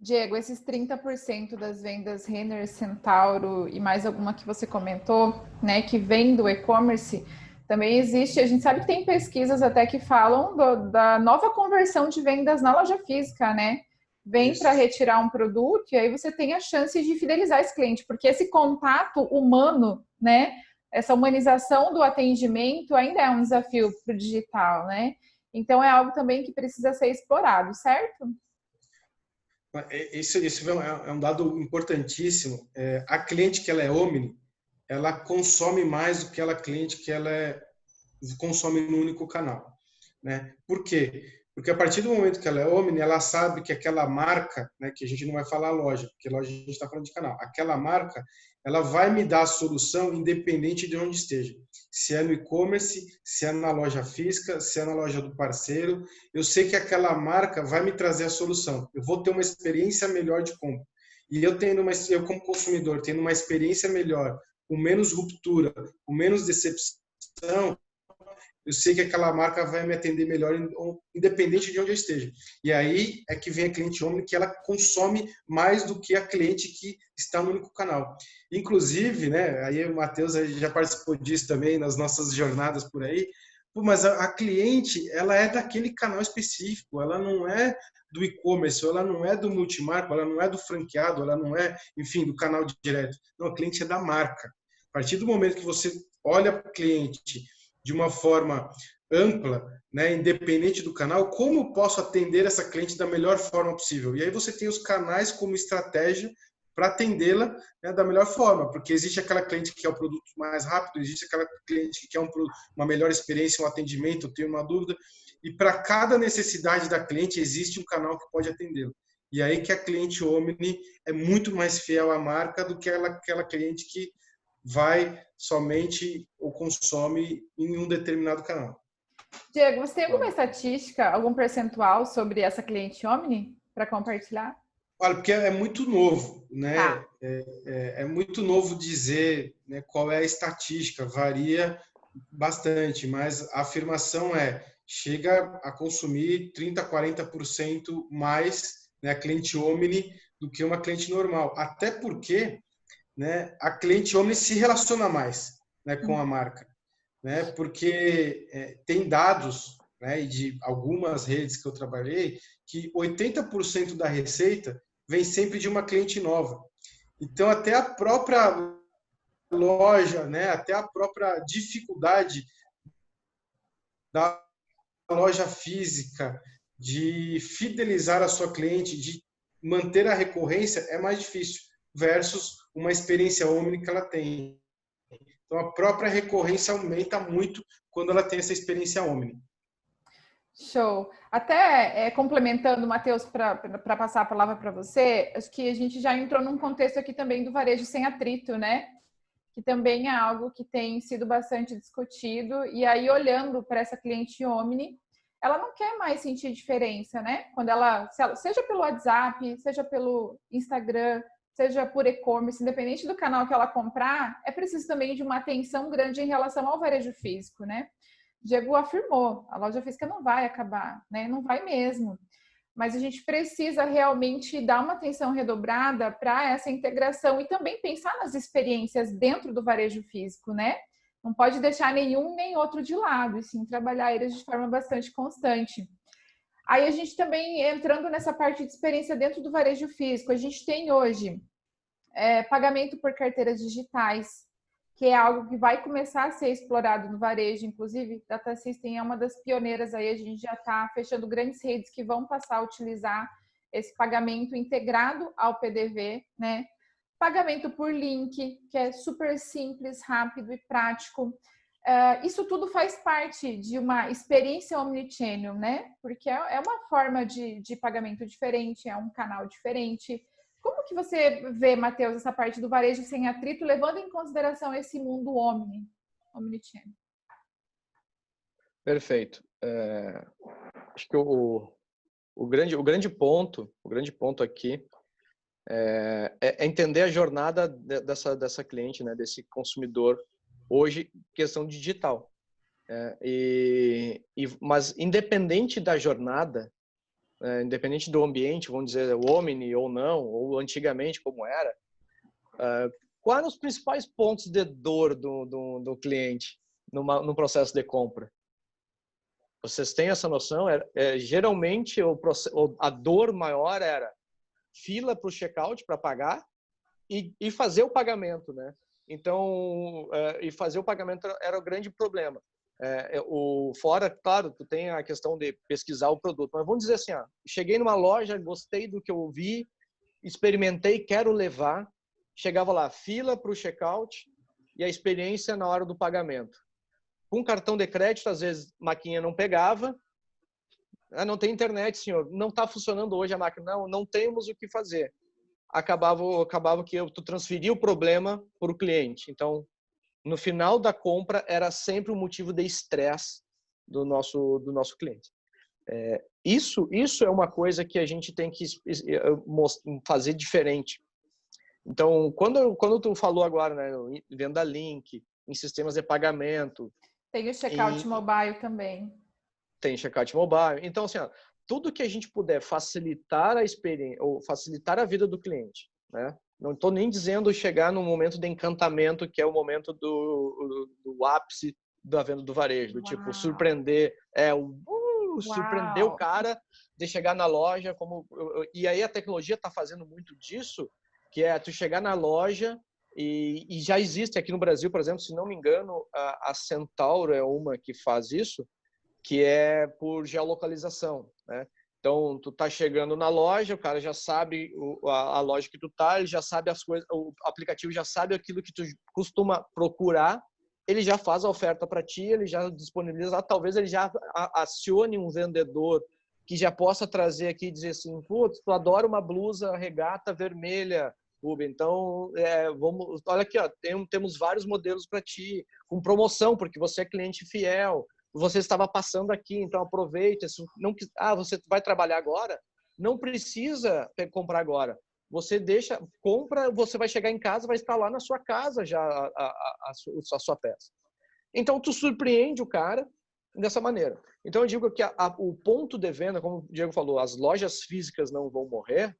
Diego, esses 30% das vendas Renner, Centauro e mais alguma que você comentou, né, que vem do e-commerce, também existe, a gente sabe que tem pesquisas até que falam da nova conversão de vendas na loja física, né? vem para retirar um produto, e aí você tem a chance de fidelizar esse cliente, porque esse contato humano, né, essa humanização do atendimento ainda é um desafio para o digital, né? Então é algo também que precisa ser explorado, certo? Isso é um dado importantíssimo. A cliente que ela é omni, ela consome mais do que a cliente que consome no único canal, né? Por quê? Porque a partir do momento que ela é omni, ela sabe que aquela marca, né, que a gente não vai falar loja, porque loja a gente está falando de canal, aquela marca, ela vai me dar a solução independente de onde esteja. Se é no e-commerce, se é na loja física, se é na loja do parceiro, eu sei que aquela marca vai me trazer a solução. Eu vou ter uma experiência melhor de compra. E eu como consumidor, tendo uma experiência melhor, com menos ruptura, com menos decepção, eu sei que aquela marca vai me atender melhor, independente de onde eu esteja. E aí é que vem a cliente omni, que ela consome mais do que a cliente que está no único canal. Inclusive, né, aí o Matheus já participou disso também nas nossas jornadas por aí, mas a cliente, ela é daquele canal específico, ela não é do e-commerce, ela não é do multimarco, ela não é do franqueado, ela não é, enfim, do canal direto. Não, a cliente é da marca. A partir do momento que você olha para o cliente de uma forma ampla, né, independente do canal, como posso atender essa cliente da melhor forma possível? E aí você tem os canais como estratégia para atendê-la, né, da melhor forma, porque existe aquela cliente que quer o produto mais rápido, existe aquela cliente que quer uma melhor experiência, um atendimento, tem uma dúvida, e para cada necessidade da cliente existe um canal que pode atendê-la. E aí que a cliente omni é muito mais fiel à marca do que aquela cliente que vai somente ou consome em um determinado canal. Diego, você tem alguma estatística, algum percentual sobre essa cliente omni para compartilhar? Olha, porque é muito novo, né? Tá. É muito novo dizer, né, qual é a estatística, varia bastante, mas a afirmação chega a consumir 30%, 40% mais, né, a cliente omni do que uma cliente normal. Até porque, né, a cliente omni se relaciona mais, né, com a marca, né, porque tem dados, né, de algumas redes que eu trabalhei que 80% da receita vem sempre de uma cliente nova. Então, até a própria loja, né, até a própria dificuldade da loja física de fidelizar a sua cliente, de manter a recorrência, é mais difícil versus uma experiência omni que ela tem. Então, a própria recorrência aumenta muito quando ela tem essa experiência omni. Show. Até complementando, Matheus, para passar a palavra para você, acho que a gente já entrou num contexto aqui também do varejo sem atrito, né? Que também é algo que tem sido bastante discutido. E aí, olhando para essa cliente omni, ela não quer mais sentir diferença, né? Quando ela, seja pelo WhatsApp, seja pelo Instagram, seja por e-commerce, independente do canal que ela comprar, é preciso também de uma atenção grande em relação ao varejo físico, né? Diego afirmou, a loja física não vai acabar, né? Não vai mesmo. Mas a gente precisa realmente dar uma atenção redobrada para essa integração e também pensar nas experiências dentro do varejo físico, né? Não pode deixar nenhum nem outro de lado, e sim trabalhar eles de forma bastante constante. Aí a gente também entrando nessa parte de experiência dentro do varejo físico, a gente tem hoje pagamento por carteiras digitais, que é algo que vai começar a ser explorado no varejo, inclusive a Data System é uma das pioneiras aí, a gente já está fechando grandes redes que vão passar a utilizar esse pagamento integrado ao PDV, né? Pagamento por link, que é super simples, rápido e prático. Isso tudo faz parte de uma experiência omnichannel, né? Porque é uma forma de pagamento diferente, é um canal diferente. Como que você vê, Matheus, essa parte do varejo sem atrito, levando em consideração esse mundo omnichannel? Perfeito. Acho que o grande ponto aqui é entender a jornada dessa cliente, né, desse consumidor hoje, questão digital. Mas independente da jornada, independente do ambiente, vamos dizer, o omni ou não, ou antigamente como era, quais os principais pontos de dor do cliente no processo de compra? Vocês têm essa noção? Geralmente, a dor maior era fila para o checkout para pagar e fazer o pagamento, né? Então, e fazer o pagamento era o grande problema. Fora, claro, tu tem a questão de pesquisar o produto, mas vamos dizer assim, cheguei numa loja, gostei do que eu vi, experimentei, quero levar, chegava lá, fila para o checkout e a experiência na hora do pagamento. Com cartão de crédito, às vezes, a maquininha não pegava. Não tem internet, senhor. Não está funcionando hoje a máquina. Não temos o que fazer. Acabava que tu transferia o problema para o cliente. Então, no final da compra, era sempre um motivo de estresse do nosso cliente. Isso é uma coisa que a gente tem que fazer diferente. Então, quando tu falou agora, né, venda link, em sistemas de pagamento, tem o checkout mobile também. Tem checkout mobile. Então, assim, tudo que a gente puder facilitar a experiência ou facilitar a vida do cliente, né? Não estou nem dizendo chegar no momento de encantamento, que é o momento do ápice da venda do varejo, do tipo surpreender, surpreender o cara de chegar na loja, e aí a tecnologia está fazendo muito disso, que é tu chegar na loja. E já existe aqui no Brasil, por exemplo, se não me engano, a Centauro é uma que faz isso, que é por geolocalização, né? Então, tu tá chegando na loja, o cara já sabe a loja que tu tá, ele já sabe as coisas, o aplicativo já sabe aquilo que tu costuma procurar, ele já faz a oferta para ti, ele já disponibiliza, talvez ele já acione um vendedor que já possa trazer aqui e dizer assim, putz, tu adora uma blusa regata vermelha, Rubem, então, olha aqui, temos vários modelos para ti, com promoção, porque você é cliente fiel, você estava passando aqui, então aproveita. Você vai trabalhar agora? Não precisa comprar agora. Você compra, você vai chegar em casa, vai estar lá na sua casa já a sua peça. Então, tu surpreende o cara dessa maneira. Então, eu digo que o ponto de venda, como o Diego falou, as lojas físicas não vão morrer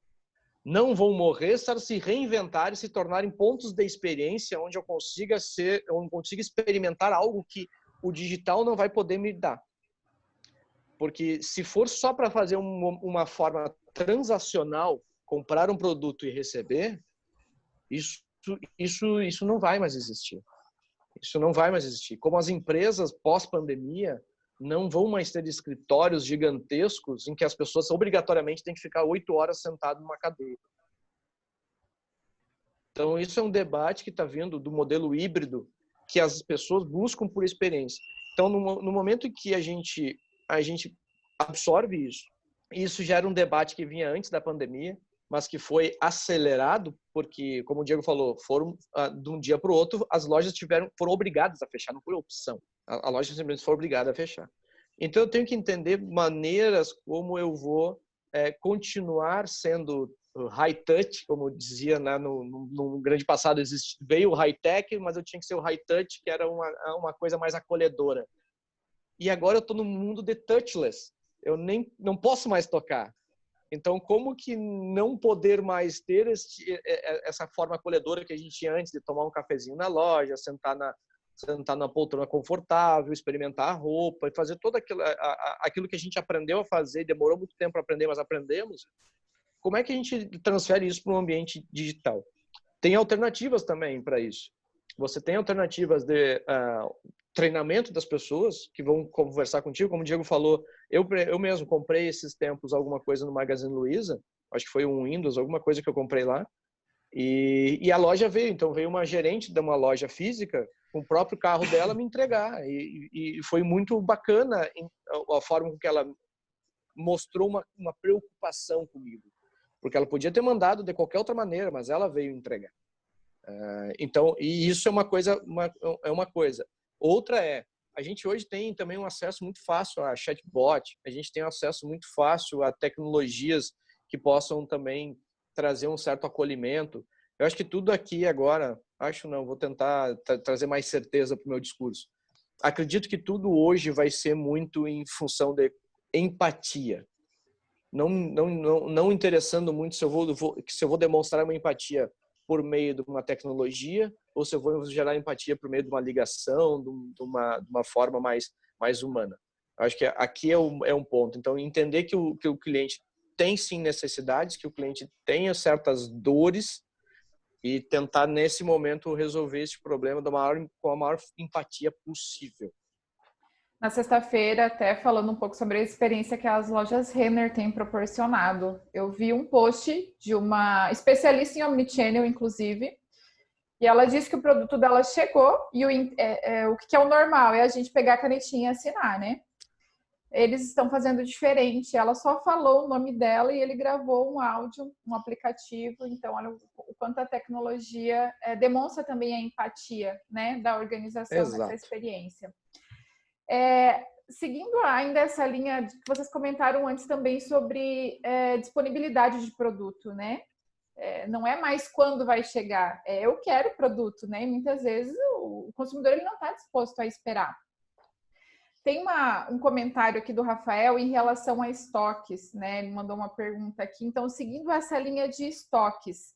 se se reinventarem, se tornarem pontos de experiência onde eu consiga experimentar algo que o digital não vai poder me dar. Porque se for só para fazer uma forma transacional, comprar um produto e receber, isso não vai mais existir. Isso não vai mais existir. Como as empresas pós-pandemia não vão mais ter escritórios gigantescos em que as pessoas obrigatoriamente têm que ficar 8 horas sentado numa cadeira. Então, isso é um debate que está vindo do modelo híbrido, que as pessoas buscam por experiência. Então, no momento em que a gente absorve isso gera um debate que vinha antes da pandemia, mas que foi acelerado, porque, como o Diego falou, de um dia para o outro, as lojas foram obrigadas a fechar, não foi opção. A loja simplesmente foi obrigada a fechar. Então, eu tenho que entender maneiras como eu vou continuar sendo high touch, como dizia, né, no grande passado, veio o high tech, mas eu tinha que ser o high touch, que era uma coisa mais acolhedora. E agora eu estou no mundo de touchless. Eu não posso mais tocar. Então, como que não poder mais ter essa forma acolhedora que a gente tinha antes de tomar um cafezinho na loja, sentar na poltrona confortável, experimentar a roupa e fazer todo aquilo que a gente aprendeu a fazer, demorou muito tempo para aprender, mas aprendemos. Como é que a gente transfere isso para um ambiente digital? Tem alternativas também para isso. Você tem alternativas de treinamento das pessoas que vão conversar contigo. Como o Diego falou, eu mesmo comprei esses tempos alguma coisa no Magazine Luiza, acho que foi um Windows, alguma coisa que eu comprei lá, e a loja veio. Então veio uma gerente de uma loja física com o próprio carro dela me entregar, e foi muito bacana a forma com que ela mostrou uma preocupação comigo, porque ela podia ter mandado de qualquer outra maneira, mas ela veio entregar. Então, e isso é uma coisa. Outra a gente hoje tem também um acesso muito fácil a chatbot, a gente tem um acesso muito fácil a tecnologias que possam também trazer um certo acolhimento. Eu acho que tudo aqui agora, vou tentar trazer mais certeza para o meu discurso. Acredito que tudo hoje vai ser muito em função de empatia. Não interessando muito se eu vou demonstrar uma empatia por meio de uma tecnologia ou se eu vou gerar empatia por meio de uma ligação, de uma forma mais humana. Acho que aqui é um ponto. Então, entender que o cliente tem sim necessidades, que o cliente tenha certas dores e tentar, nesse momento, resolver esse problema com a maior empatia possível. Na sexta-feira, até falando um pouco sobre a experiência que as lojas Renner têm proporcionado. Eu vi um post de uma especialista em Omnichannel, inclusive, e ela disse que o produto dela chegou e o que é o normal é a gente pegar a canetinha e assinar, né? Eles estão fazendo diferente. Ela só falou o nome dela e ele gravou um áudio, um aplicativo. Então, olha o quanto a tecnologia demonstra também a empatia, né, da organização nessa experiência. Seguindo ainda essa linha que vocês comentaram antes também sobre disponibilidade de produto, né? Não é mais quando vai chegar, eu quero o produto, né? E muitas vezes o consumidor ele não está disposto a esperar. Tem um comentário aqui do Rafael em relação a estoques, né? Ele mandou uma pergunta aqui. Então, seguindo essa linha de estoques,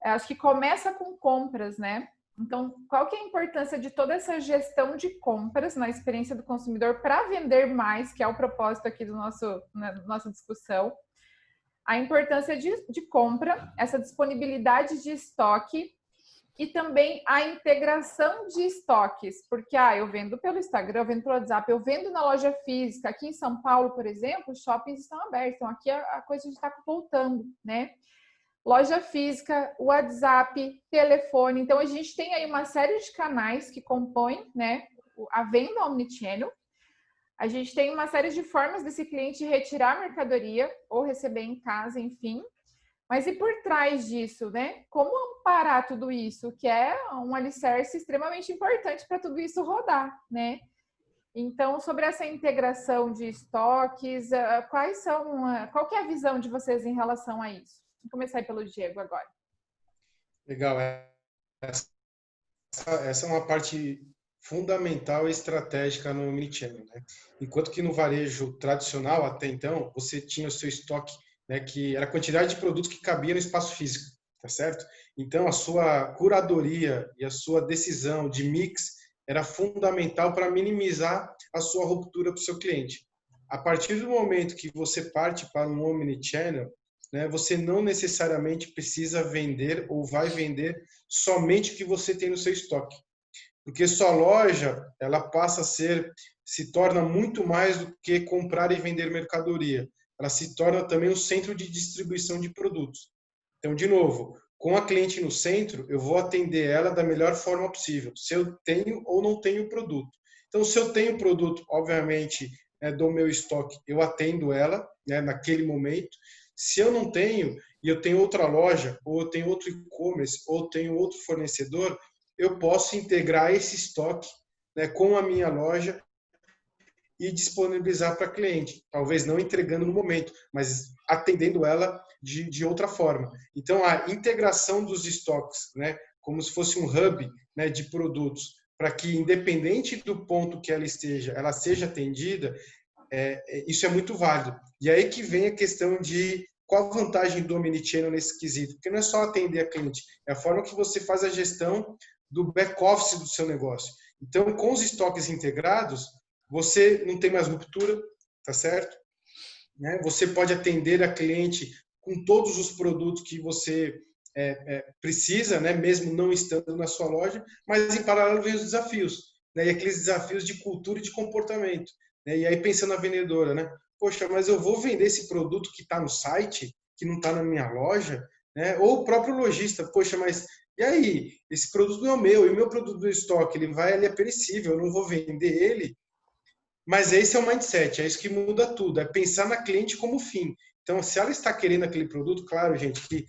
acho que começa com compras, né? Então, qual que é a importância de toda essa gestão de compras na experiência do consumidor para vender mais, que é o propósito aqui da nossa discussão? A importância de compra, essa disponibilidade de estoque e também a integração de estoques, porque eu vendo pelo Instagram, eu vendo pelo WhatsApp, eu vendo na loja física. Aqui em São Paulo, por exemplo, os shoppings estão abertos, então aqui a coisa está voltando, né? Loja física, WhatsApp, telefone. Então a gente tem aí uma série de canais que compõem, né, a venda omnichannel. A gente tem uma série de formas desse cliente retirar a mercadoria ou receber em casa, enfim. Mas e por trás disso, né? Como amparar tudo isso, que é um alicerce extremamente importante para tudo isso rodar, né? Então, sobre essa integração de estoques, qual que é a visão de vocês em relação a isso? Vou começar aí pelo Diego agora. Legal. Essa é uma parte fundamental e estratégica no Omnichannel, né? Enquanto que no varejo tradicional, até então, você tinha o seu estoque, né, que era a quantidade de produtos que cabia no espaço físico, tá certo? Então, a sua curadoria e a sua decisão de mix era fundamental para minimizar a sua ruptura para o seu cliente. A partir do momento que você parte para um Omnichannel, né, você não necessariamente precisa vender ou vai vender somente o que você tem no seu estoque. Porque sua loja, ela passa a se torna muito mais do que comprar e vender mercadoria. Ela se torna também um centro de distribuição de produtos. Então, de novo, com a cliente no centro, eu vou atender ela da melhor forma possível, se eu tenho ou não tenho produto. Então, se eu tenho produto, obviamente, do meu estoque, eu atendo ela, né, naquele momento. Se eu não tenho, e eu tenho outra loja, ou eu tenho outro e-commerce, ou eu tenho outro fornecedor, eu posso integrar esse estoque, né, com a minha loja e disponibilizar para cliente. Talvez não entregando no momento, mas atendendo ela de outra forma. Então, a integração dos estoques, né, como se fosse um hub, né, de produtos, para que, independente do ponto que ela esteja, ela seja atendida, isso é muito válido. E aí que vem a questão de qual a vantagem do Omnichannel nesse quesito. Porque não é só atender a cliente, é a forma que você faz a gestão do back-office do seu negócio. Então, com os estoques integrados, você não tem mais ruptura, tá certo? Né? Você pode atender a cliente com todos os produtos que você precisa, né? Mesmo não estando na sua loja, mas em paralelo vem os desafios, né? E aqueles desafios de cultura e de comportamento. Né? E aí pensando na vendedora, né? Poxa, mas eu vou vender esse produto que está no site, que não está na minha loja, né? Ou o próprio lojista, poxa, mas e aí? Esse produto não é meu, e o meu produto do estoque, ele é perecível, eu não vou vender ele. Mas esse é o mindset, é isso que muda tudo, é pensar na cliente como fim. Então, se ela está querendo aquele produto, claro, gente, que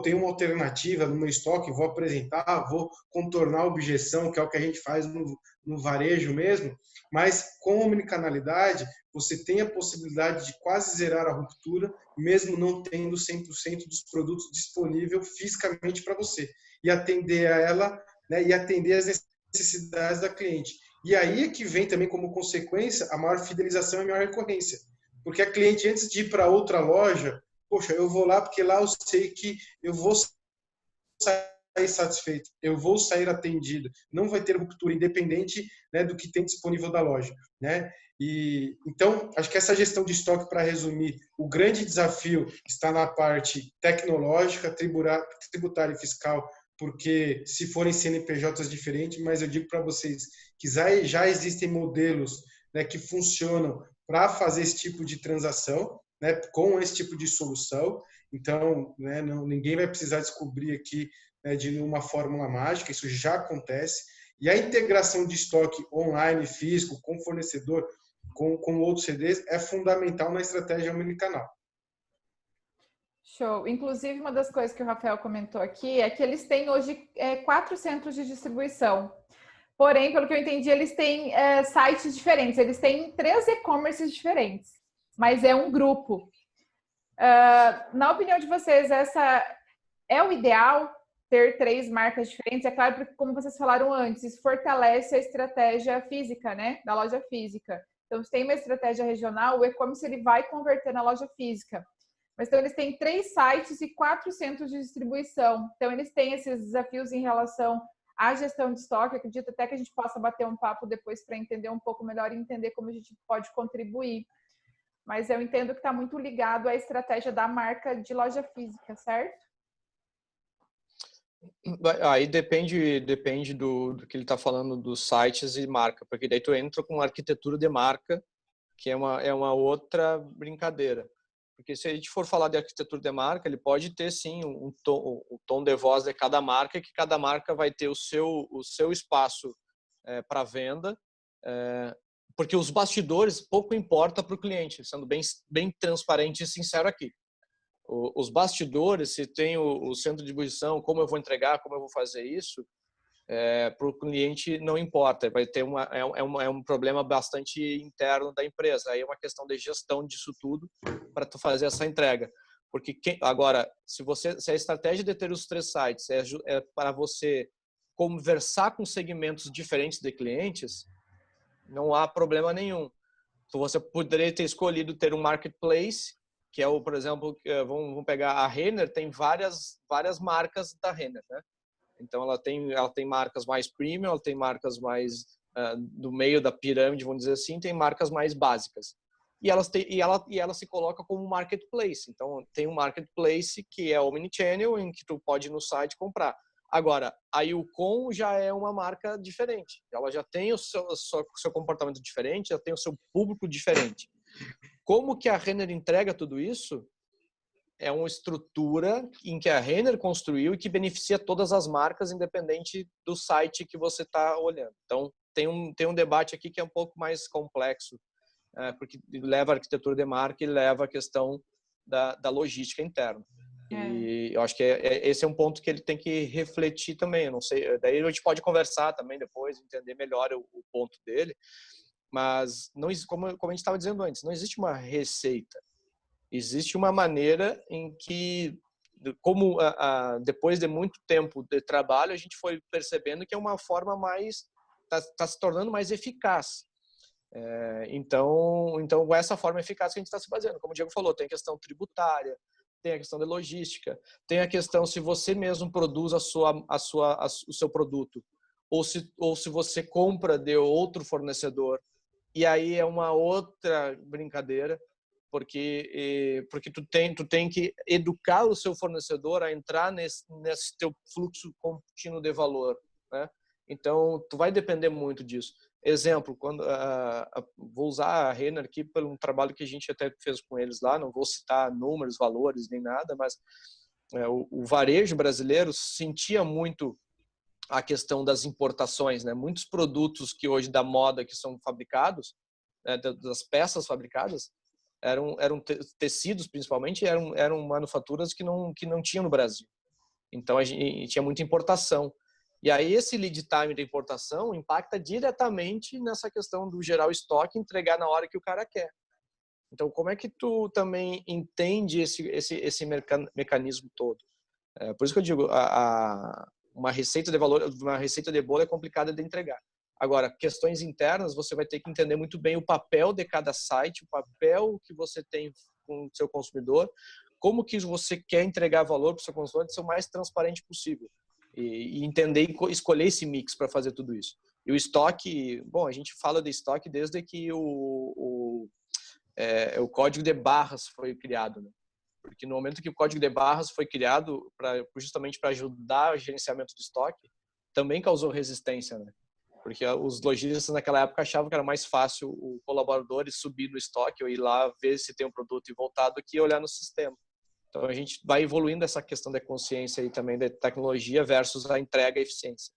tem uma alternativa no meu estoque, vou apresentar, vou contornar a objeção, que é o que a gente faz no varejo mesmo, mas com omnicanalidade, você tem a possibilidade de quase zerar a ruptura, mesmo não tendo 100% dos produtos disponível fisicamente para você, e atender a ela, né, e atender as necessidades da cliente. E aí é que vem também como consequência a maior fidelização e a maior recorrência. Porque a cliente, antes de ir para outra loja, poxa, eu vou lá porque lá eu sei que eu vou sair sair satisfeito, eu vou sair atendido, não vai ter ruptura, independente, né, do que tem disponível da loja, né? E então, acho que essa gestão de estoque, para resumir, o grande desafio está na parte tecnológica, tributária e fiscal, porque se forem CNPJs diferentes, mas eu digo para vocês que já existem modelos, né, que funcionam para fazer esse tipo de transação, né, com esse tipo de solução. Então, né, ninguém vai precisar descobrir aqui, né, de uma fórmula mágica, isso já acontece. E a integração de estoque online, físico, com fornecedor, com outros CDs, é fundamental na estratégia omnicanal. Show. Inclusive, uma das coisas que o Rafael comentou aqui é que eles têm hoje 4 centros de distribuição. Porém, pelo que eu entendi, eles têm sites diferentes. Eles têm 3 e-commerces diferentes, mas é um grupo. Na opinião de vocês, essa é o ideal, ter 3 marcas diferentes? É claro, porque, como vocês falaram antes, isso fortalece a estratégia física, né, da loja física. Então, se tem uma estratégia regional, o e-commerce ele vai converter na loja física. Mas então eles têm 3 sites e 4 centros de distribuição. Então, eles têm esses desafios em relação à gestão de estoque. Acredito até que a gente possa bater um papo depois para entender um pouco melhor e entender como a gente pode contribuir. Mas eu entendo que está muito ligado à estratégia da marca de loja física, certo? Aí depende do que ele está falando dos sites e marca, porque daí tu entra com arquitetura de marca, que é uma outra brincadeira. Porque se a gente for falar de arquitetura de marca, ele pode ter sim o tom de voz de cada marca, que cada marca vai ter o seu espaço para venda, porque os bastidores pouco importa para o cliente, sendo bem transparente e sincero aqui. Os bastidores, se tem o centro de distribuição, como eu vou entregar, como eu vou fazer isso, para o cliente não importa, vai ter um problema bastante interno da empresa. Aí é uma questão de gestão disso tudo para tu fazer essa entrega. Porque agora, se a estratégia de ter os 3 sites é para você conversar com segmentos diferentes de clientes, não há problema nenhum. Então, você poderia ter escolhido ter um marketplace, que é por exemplo, vamos pegar a Renner, tem várias marcas da Renner, né? Então ela tem marcas mais premium, ela tem marcas mais do meio da pirâmide, vamos dizer assim, tem marcas mais básicas. E ela se coloca como marketplace. Então tem um marketplace que é omnichannel, em que tu pode ir no site comprar. Agora, a Yukon já é uma marca diferente. Ela já tem o seu comportamento diferente, já tem o seu público diferente. Como que a Renner entrega tudo isso? É uma estrutura em que a Renner construiu e que beneficia todas as marcas, independente do site que você está olhando. Então, tem um debate aqui que é um pouco mais complexo, porque leva a arquitetura de marca e leva a questão da logística interna. E eu acho que esse é um ponto que ele tem que refletir também. Eu não sei, daí a gente pode conversar também depois, entender melhor o ponto dele. Mas, não, como a gente estava dizendo antes, não existe uma receita. Existe uma maneira em que, como depois de muito tempo de trabalho, a gente foi percebendo que é uma forma está se tornando mais eficaz. Então, essa forma eficaz que a gente está se fazendo. Como o Diego falou, tem a questão tributária, tem a questão de logística, tem a questão se você mesmo produz o seu produto, ou se você compra de outro fornecedor. E aí é uma outra brincadeira, porque tu tem que educar o seu fornecedor a entrar nesse teu fluxo contínuo de valor, né? Então, tu vai depender muito disso. Exemplo, vou usar a Renner aqui pelo um trabalho que a gente até fez com eles lá, não vou citar números, valores, nem nada, mas o varejo brasileiro sentia muito a questão das importações, né? Muitos produtos que hoje da moda que são fabricados, das peças fabricadas, eram tecidos principalmente, eram manufaturas que não tinham no Brasil. Então a gente tinha muita importação. E aí esse lead time da importação impacta diretamente nessa questão do gerar o estoque e entregar na hora que o cara quer. Então como é que tu também entende esse mecanismo todo? Por isso que eu digo, uma receita de valor, uma receita de bolo é complicada de entregar. Agora, questões internas, você vai ter que entender muito bem o papel de cada site, o papel que você tem com o seu consumidor, como que você quer entregar valor para o seu consumidor de ser o mais transparente possível. E entender e escolher esse mix para fazer tudo isso. E o estoque, bom, a gente fala de estoque desde que o código de barras foi criado, né? Porque no momento que o código de barras foi criado justamente para ajudar o gerenciamento do estoque, também causou resistência, né? Porque os lojistas naquela época achavam que era mais fácil o colaborador subir no estoque ou ir lá ver se tem um produto e voltar do que olhar no sistema. Então a gente vai evoluindo essa questão da consciência e também da tecnologia versus a entrega e eficiência.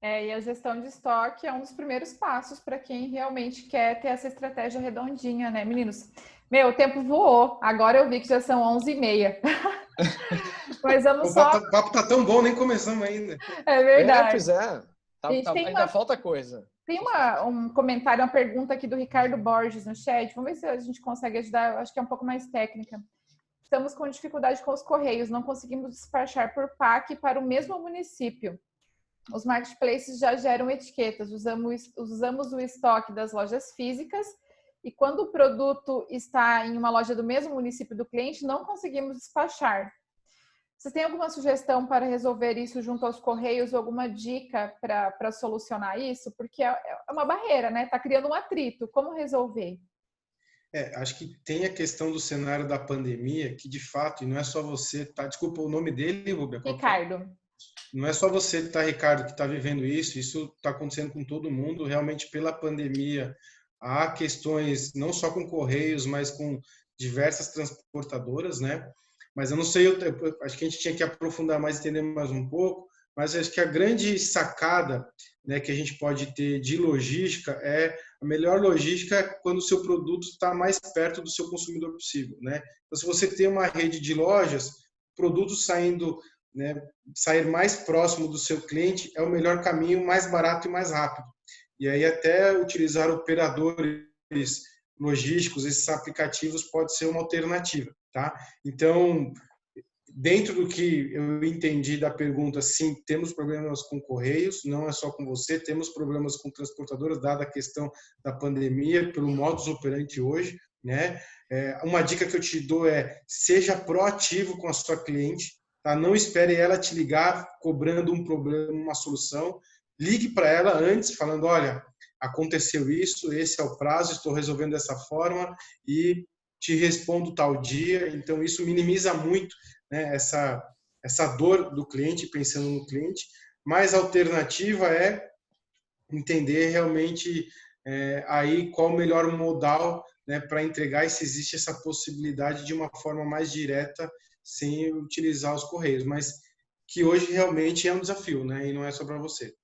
E a gestão de estoque é um dos primeiros passos para quem realmente quer ter essa estratégia redondinha, né, meninos? Meu, o tempo voou. Agora eu vi que já são 11h30. Mas vamos só... O papo tá tão bom, nem começamos ainda. É verdade. Pois é. Ainda falta coisa. Tem um comentário, uma pergunta aqui do Ricardo Borges no chat. Vamos ver se a gente consegue ajudar. Eu acho que é um pouco mais técnica. Estamos com dificuldade com os correios. Não conseguimos despachar por PAC para o mesmo município. Os marketplaces já geram etiquetas. Usamos o estoque das lojas físicas e quando o produto está em uma loja do mesmo município do cliente, não conseguimos despachar. Vocês têm alguma sugestão para resolver isso junto aos correios? Alguma dica para solucionar isso? Porque é uma barreira, né? Está criando um atrito. Como resolver? Acho que tem a questão do cenário da pandemia, que de fato, e não é só você, tá? Desculpa o nome dele, Rubia. Ricardo. Não é só você, tá, Ricardo, que está vivendo isso está acontecendo com todo mundo. Realmente, pela pandemia, há questões não só com Correios, mas com diversas transportadoras, né? Mas eu não sei, eu acho que a gente tinha que aprofundar mais, entender mais um pouco, mas acho que a grande sacada, né, que a gente pode ter de logística é a melhor logística quando o seu produto está mais perto do seu consumidor possível, né? Então, se você tem uma rede de lojas, produtos saindo, né, sair mais próximo do seu cliente é o melhor caminho, mais barato e mais rápido. E aí até utilizar operadores logísticos, esses aplicativos pode ser uma alternativa, tá? Então, dentro do que eu entendi da pergunta, sim, temos problemas com correios, não é só com você, temos problemas com transportadoras, dada a questão da pandemia, pelo modus operandi hoje, né? Uma dica que eu te dou é, seja proativo com a sua cliente, tá? Não espere ela te ligar cobrando um problema, uma solução. Ligue para ela antes, falando, olha, aconteceu isso, esse é o prazo, estou resolvendo dessa forma e te respondo tal dia. Então, isso minimiza muito, né, essa dor do cliente, pensando no cliente. Mas a alternativa é entender realmente aí qual o melhor modal, né, para entregar e se existe essa possibilidade de uma forma mais direta sem utilizar os correios. Mas que hoje realmente é um desafio, né, e não é só para você.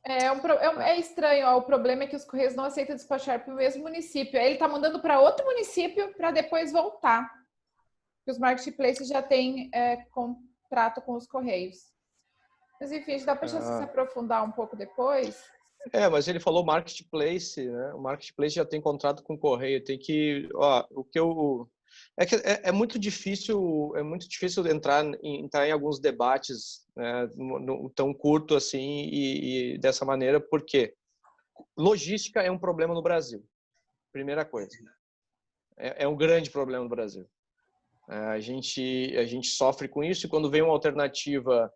É estranho, ó, o problema é que os Correios não aceitam despachar para o mesmo município. Aí ele está mandando para outro município para depois voltar. Porque os marketplaces já têm contrato com os Correios. Mas enfim, dá para se aprofundar um pouco depois? Mas ele falou marketplace, né? O marketplace já tem contrato com o Correio. Tem que, é muito difícil entrar em alguns debates, né, tão curto assim e dessa maneira, porque logística é um problema no Brasil. Primeira coisa, é um grande problema no Brasil. A gente sofre com isso e quando vem uma alternativa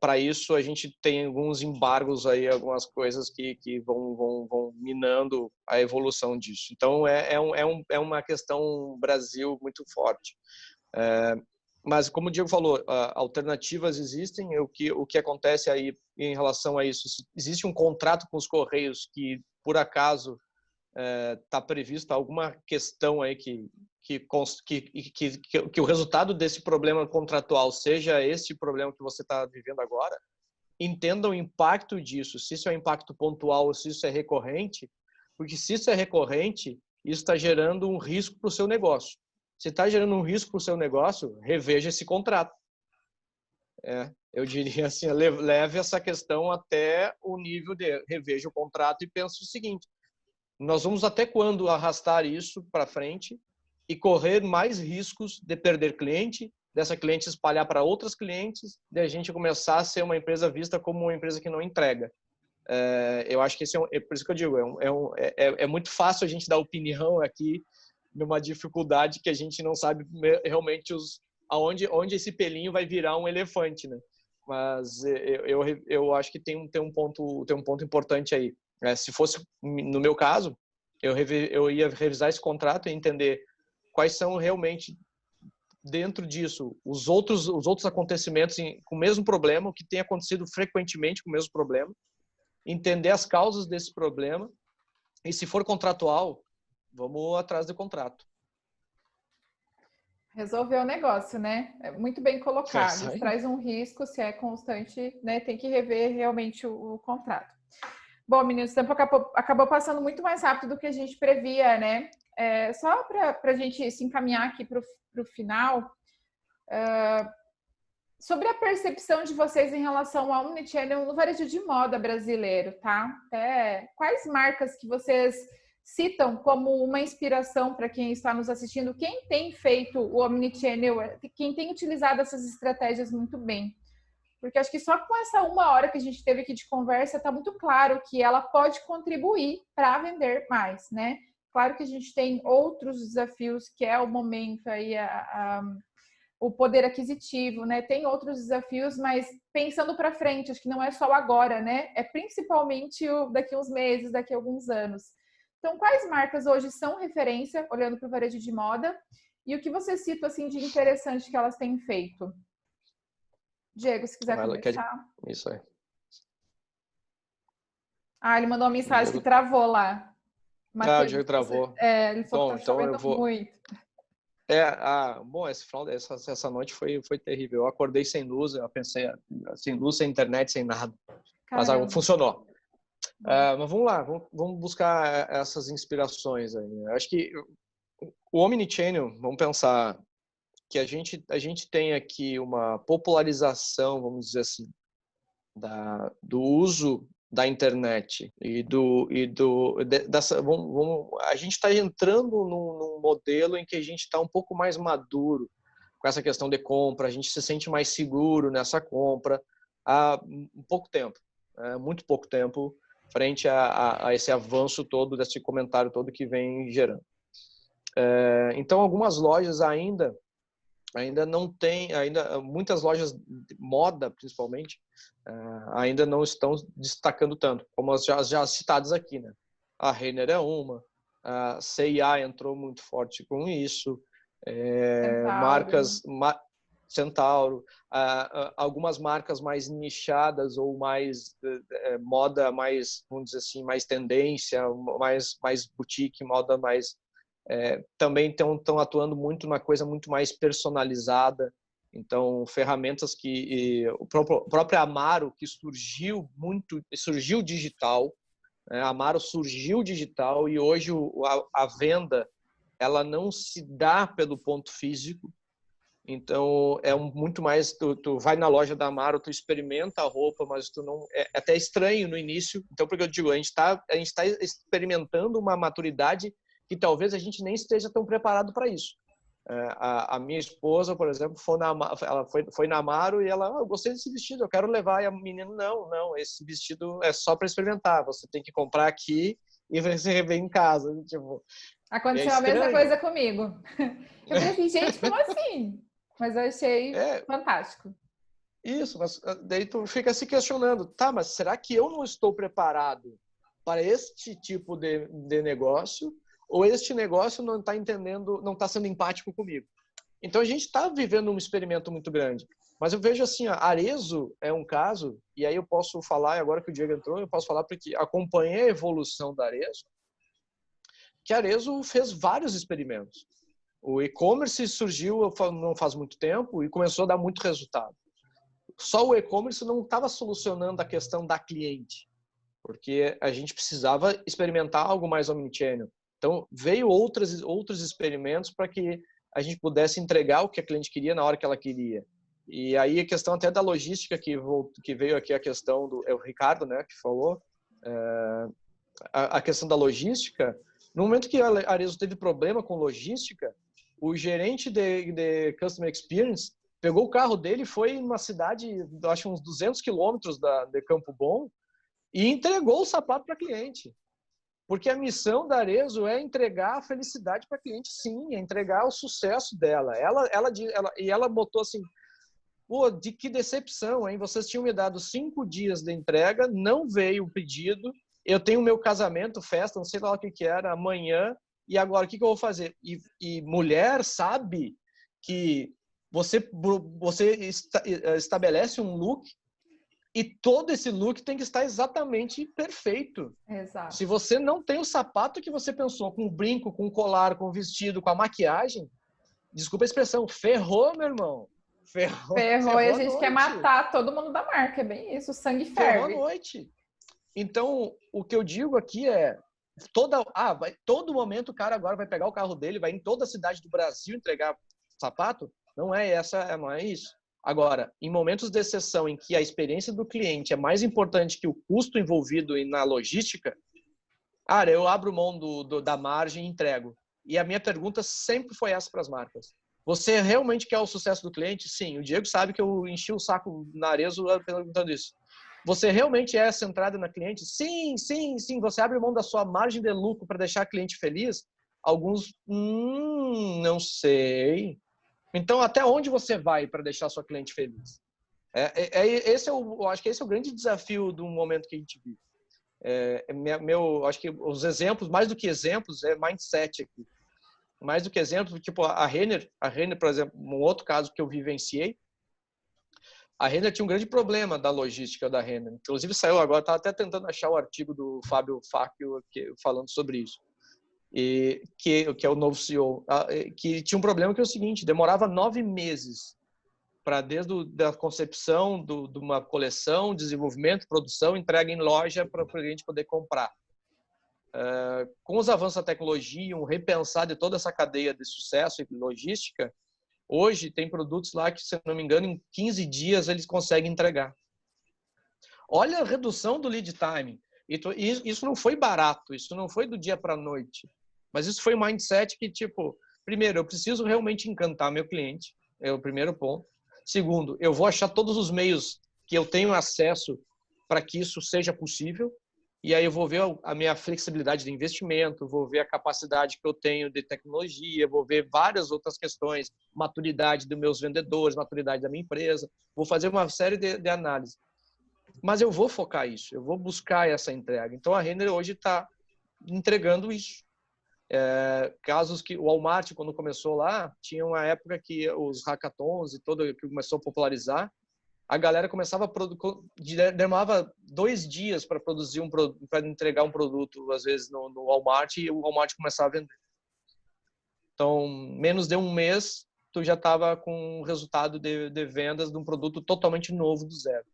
para isso, a gente tem alguns embargos aí, algumas coisas que vão minando a evolução disso. Então, é uma questão Brasil muito forte. Mas, como o Diego falou, alternativas existem. O que acontece aí em relação a isso? Existe um contrato com os Correios que, por acaso, está prevista alguma questão aí que o resultado desse problema contratual seja esse problema que você está vivendo agora, entenda o impacto disso, se isso é um impacto pontual ou se isso é recorrente, porque se isso é recorrente, isso está gerando um risco para o seu negócio. Se está gerando um risco para o seu negócio, reveja esse contrato. Eu diria assim, leve essa questão até o nível de reveja o contrato e pense o seguinte, nós vamos até quando arrastar isso para frente e correr mais riscos de perder cliente, dessa cliente espalhar para outros clientes, de a gente começar a ser uma empresa vista como uma empresa que não entrega. Eu acho que esse por isso que eu digo, é muito fácil a gente dar opinião aqui numa dificuldade que a gente não sabe realmente onde esse pelinho vai virar um elefante, né? Mas eu acho que tem um ponto importante aí. Se fosse no meu caso, eu ia revisar esse contrato e entender quais são realmente, dentro disso, os outros acontecimentos com o mesmo problema, o que tem acontecido frequentemente com o mesmo problema, entender as causas desse problema, e se for contratual, vamos atrás do contrato. Resolver o negócio, né? É muito bem colocado. Isso traz um risco, se é constante, né? Tem que rever realmente o contrato. Bom, meninos, o tempo acabou passando muito mais rápido do que a gente previa, né? Só para a gente se encaminhar aqui para o final, sobre a percepção de vocês em relação ao omnichannel no varejo de moda brasileiro, tá? Quais marcas que vocês citam como uma inspiração para quem está nos assistindo? Quem tem feito o omnichannel, quem tem utilizado essas estratégias muito bem? Porque acho que só com essa 1 hora que a gente teve aqui de conversa, está muito claro que ela pode contribuir para vender mais, né? Claro que a gente tem outros desafios, que é o momento aí, o poder aquisitivo, né? Tem outros desafios, mas pensando para frente, acho que não é só agora, né? É principalmente daqui a uns meses, daqui a alguns anos. Então, quais marcas hoje são referência, olhando para o varejo de moda? E o que você cita, assim, de interessante que elas têm feito? Diego, se quiser começar. Isso aí. Ele mandou uma mensagem que travou lá. Mateus, o Diego travou. Ele falou que tá chovendo muito. Bom, essa noite foi terrível. Eu acordei sem luz, eu pensei, sem luz, sem internet, sem nada. Caramba. Mas funcionou. Mas vamos lá, vamos buscar essas inspirações aí. Eu acho que o omnichannel, vamos pensar que a gente tem aqui uma popularização, vamos dizer assim, do uso da internet a gente está entrando num modelo em que a gente está um pouco mais maduro com essa questão de compra, a gente se sente mais seguro nessa compra há pouco tempo, muito pouco tempo, frente a esse avanço todo, desse comentário todo que vem gerando. Então, algumas lojas ainda não tem, muitas lojas de moda, principalmente, ainda não estão destacando tanto, como as já citadas aqui, né? A Renner é uma, a C&A entrou muito forte com isso, marcas, Centauro, algumas marcas mais nichadas ou mais moda, mais, vamos dizer assim, mais tendência, mais boutique, moda mais... também estão atuando muito numa coisa muito mais personalizada. Então, ferramentas que o próprio Amaro, que surgiu digital, a Amaro surgiu digital e hoje a venda ela não se dá pelo ponto físico. Então, muito mais, tu vai na loja da Amaro, tu experimenta a roupa, mas tu não... É até estranho no início. Então, porque eu digo, a gente está experimentando uma maturidade que talvez a gente nem esteja tão preparado para isso. A minha esposa, por exemplo, ela foi na Amaro e ela, eu gostei desse vestido, eu quero levar. E a menina, não, esse vestido é só para experimentar, você tem que comprar aqui e você vem em casa. Tipo, aconteceu a mesma coisa comigo. Eu falei assim, gente, como assim? Mas eu achei fantástico. Isso, mas daí tu fica se questionando, tá, mas será que eu não estou preparado para este tipo de negócio? Ou este negócio não está entendendo, não está sendo empático comigo? Então a gente está vivendo um experimento muito grande. Mas eu vejo assim, a Arezzo é um caso, e aí eu posso falar, agora que o Diego entrou, eu posso falar porque acompanhei a evolução da Arezzo, que a Arezzo fez vários experimentos. O e-commerce surgiu não faz muito tempo e começou a dar muito resultado. Só o e-commerce não estava solucionando a questão da cliente, porque a gente precisava experimentar algo mais omnichannel. Então, veio outros experimentos para que a gente pudesse entregar o que a cliente queria na hora que ela queria. E aí a questão até da logística, que veio aqui a questão o Ricardo, né, que falou, a questão da logística. No momento que a Arezzo teve problema com logística, o gerente de Customer Experience pegou o carro dele, foi em uma cidade, acho uns 200 quilômetros de Campo Bom, e entregou o sapato para a cliente. Porque a missão da Arezzo é entregar a felicidade para a cliente, sim, é entregar o sucesso dela. E ela botou assim, Pô, de que decepção, hein? Vocês tinham me dado 5 dias de entrega, não veio o pedido. Eu tenho meu casamento, festa, não sei lá o que que era, amanhã. E agora, o que que eu vou fazer? E mulher sabe que você estabelece um look e todo esse look tem que estar exatamente perfeito. Exato. Se você não tem o sapato que você pensou, com o brinco, com o colar, com o vestido, com a maquiagem, desculpa a expressão, ferrou, meu irmão. Ferrou e a gente quer matar todo mundo da marca, é bem isso, o sangue ferve. Ferrou a noite. Então, o que eu digo aqui é, todo momento o cara agora vai pegar o carro dele, vai em toda a cidade do Brasil entregar sapato? Não é isso. Agora, em momentos de exceção em que a experiência do cliente é mais importante que o custo envolvido na logística, cara, eu abro mão da margem e entrego. E a minha pergunta sempre foi essa para as marcas. Você realmente quer o sucesso do cliente? Sim, o Diego sabe que eu enchi o saco na Arezzo perguntando isso. Você realmente é centrado na cliente? Sim, sim, sim. Você abre mão da sua margem de lucro para deixar a cliente feliz? Alguns, não sei. Então, até onde você vai para deixar a sua cliente feliz? Eu acho que esse é o grande desafio do momento que a gente vive. Acho que os exemplos, mais do que exemplos, é mindset aqui. Mais do que exemplos, tipo a Renner, por exemplo, um outro caso que eu vivenciei, a Renner tinha um grande problema da logística da Renner. Inclusive saiu agora, estava até tentando achar o artigo do Fábio Facchio falando sobre isso. Que é o novo CEO, que tinha um problema que é o seguinte, demorava 9 meses para desde a concepção de uma coleção, desenvolvimento, produção, entrega em loja para o cliente poder comprar. Com os avanços da tecnologia, um repensar de toda essa cadeia de sucesso e logística, hoje tem produtos lá que, se não me engano, em 15 dias eles conseguem entregar. Olha a redução do lead time. Isso não foi barato, isso não foi do dia para a noite. Mas isso foi um mindset que, tipo, primeiro, eu preciso realmente encantar meu cliente, é o primeiro ponto. Segundo, eu vou achar todos os meios que eu tenho acesso para que isso seja possível. E aí eu vou ver a minha flexibilidade de investimento, vou ver a capacidade que eu tenho de tecnologia, vou ver várias outras questões, maturidade dos meus vendedores, maturidade da minha empresa. Vou fazer uma série de análises. Mas eu vou focar isso, eu vou buscar essa entrega. Então a Renner hoje está entregando isso. Casos que o Walmart, quando começou lá, tinha uma época que os hackathons e todo que começou a popularizar, a galera começava demorava 2 dias para produzir para entregar um produto, às vezes no Walmart, e o Walmart começava a vender. Então, menos de 1 mês, tu já estava com o resultado de vendas de um produto totalmente novo do zero.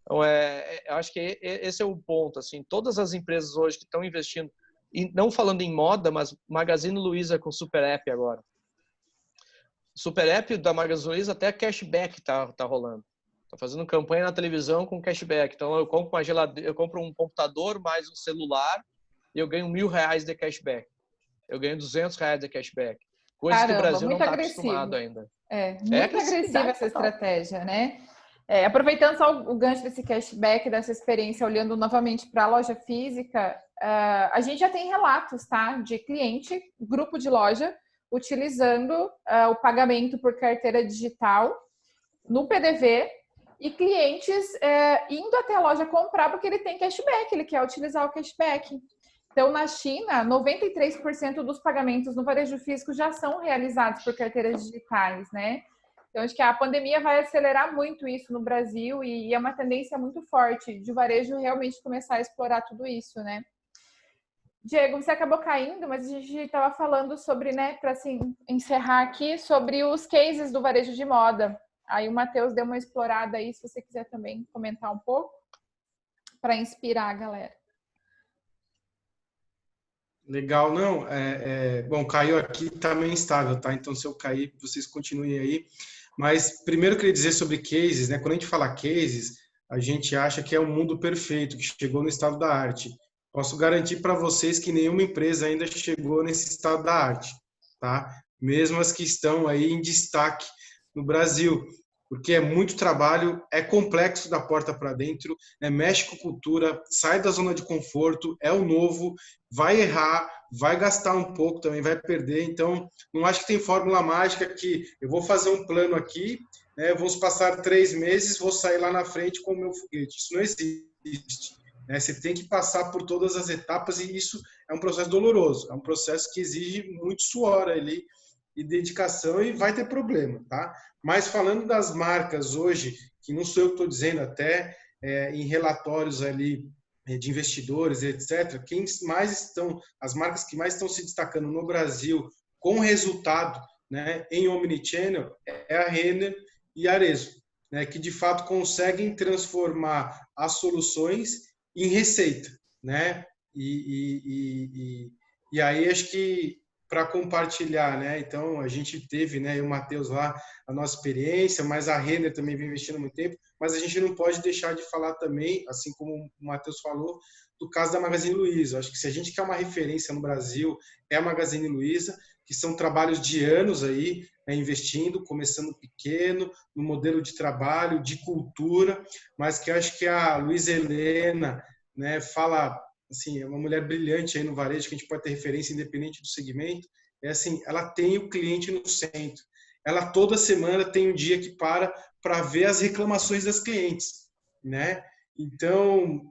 Então, eu acho que esse é o ponto. Assim, todas as empresas hoje que estão investindo, e não falando em moda, mas Magazine Luiza com Super App agora. Super App da Magazine Luiza até cashback tá rolando. Tá fazendo campanha na televisão com cashback. Então eu compro uma geladeira, eu compro um computador mais um celular e eu ganho R$1.000 de cashback. Eu ganho R$200 de cashback. Coisas que o Brasil não está acostumado ainda. Muito agressiva essa estratégia, né? Aproveitando só o gancho desse cashback, dessa experiência, olhando novamente para a loja física, a gente já tem relatos, tá? De cliente, grupo de loja, utilizando o pagamento por carteira digital no PDV e clientes indo até a loja comprar porque ele tem cashback, ele quer utilizar o cashback. Então, na China, 93% dos pagamentos no varejo físico já são realizados por carteiras digitais, né? Então, acho que a pandemia vai acelerar muito isso no Brasil e é uma tendência muito forte de o varejo realmente começar a explorar tudo isso, né? Diego, você acabou caindo, mas a gente estava falando sobre, né, para assim, encerrar aqui, sobre os cases do varejo de moda. Aí o Matheus deu uma explorada aí, se você quiser também comentar um pouco, para inspirar a galera. Legal, não, bom, caiu aqui, tá meio instável, tá? Então, se eu cair, vocês continuem aí. Mas, primeiro, eu queria dizer sobre cases, né? Quando a gente fala cases, a gente acha que é o mundo perfeito, que chegou no estado da arte. Posso garantir para vocês que nenhuma empresa ainda chegou nesse estado da arte, tá? Mesmo as que estão aí em destaque no Brasil, porque é muito trabalho, é complexo da porta para dentro, mexe com cultura, sai da zona de conforto, é o novo, vai errar, vai gastar um pouco também, vai perder. Então, não acho que tem fórmula mágica que eu vou fazer um plano aqui, né, vamos passar 3 meses, vou sair lá na frente com o meu foguete. Isso não existe. Né? Você tem que passar por todas as etapas e isso é um processo doloroso, é um processo que exige muito suor ali e dedicação e vai ter problema, tá? Mas falando das marcas hoje, que não sou eu que estou dizendo, até em relatórios ali de investidores, etc., as marcas que mais estão se destacando no Brasil com resultado, né, em omnichannel é a Renner e a Arezzo, né, que de fato conseguem transformar as soluções em receita, né? E aí acho que para compartilhar, né? Então a gente teve, né, o Matheus lá a nossa experiência, mas a Renner também vem investindo muito tempo, mas a gente não pode deixar de falar também, assim como o Matheus falou, do caso da Magazine Luiza. Acho que se a gente quer uma referência no Brasil, é a Magazine Luiza, que são trabalhos de anos aí, né, investindo, começando pequeno, no modelo de trabalho, de cultura, mas que acho que a Luiza Helena, né, fala, assim, é uma mulher brilhante aí no varejo, que a gente pode ter referência independente do segmento, é assim, ela tem o cliente no centro. Ela toda semana tem um dia que para ver as reclamações das clientes, né? Então,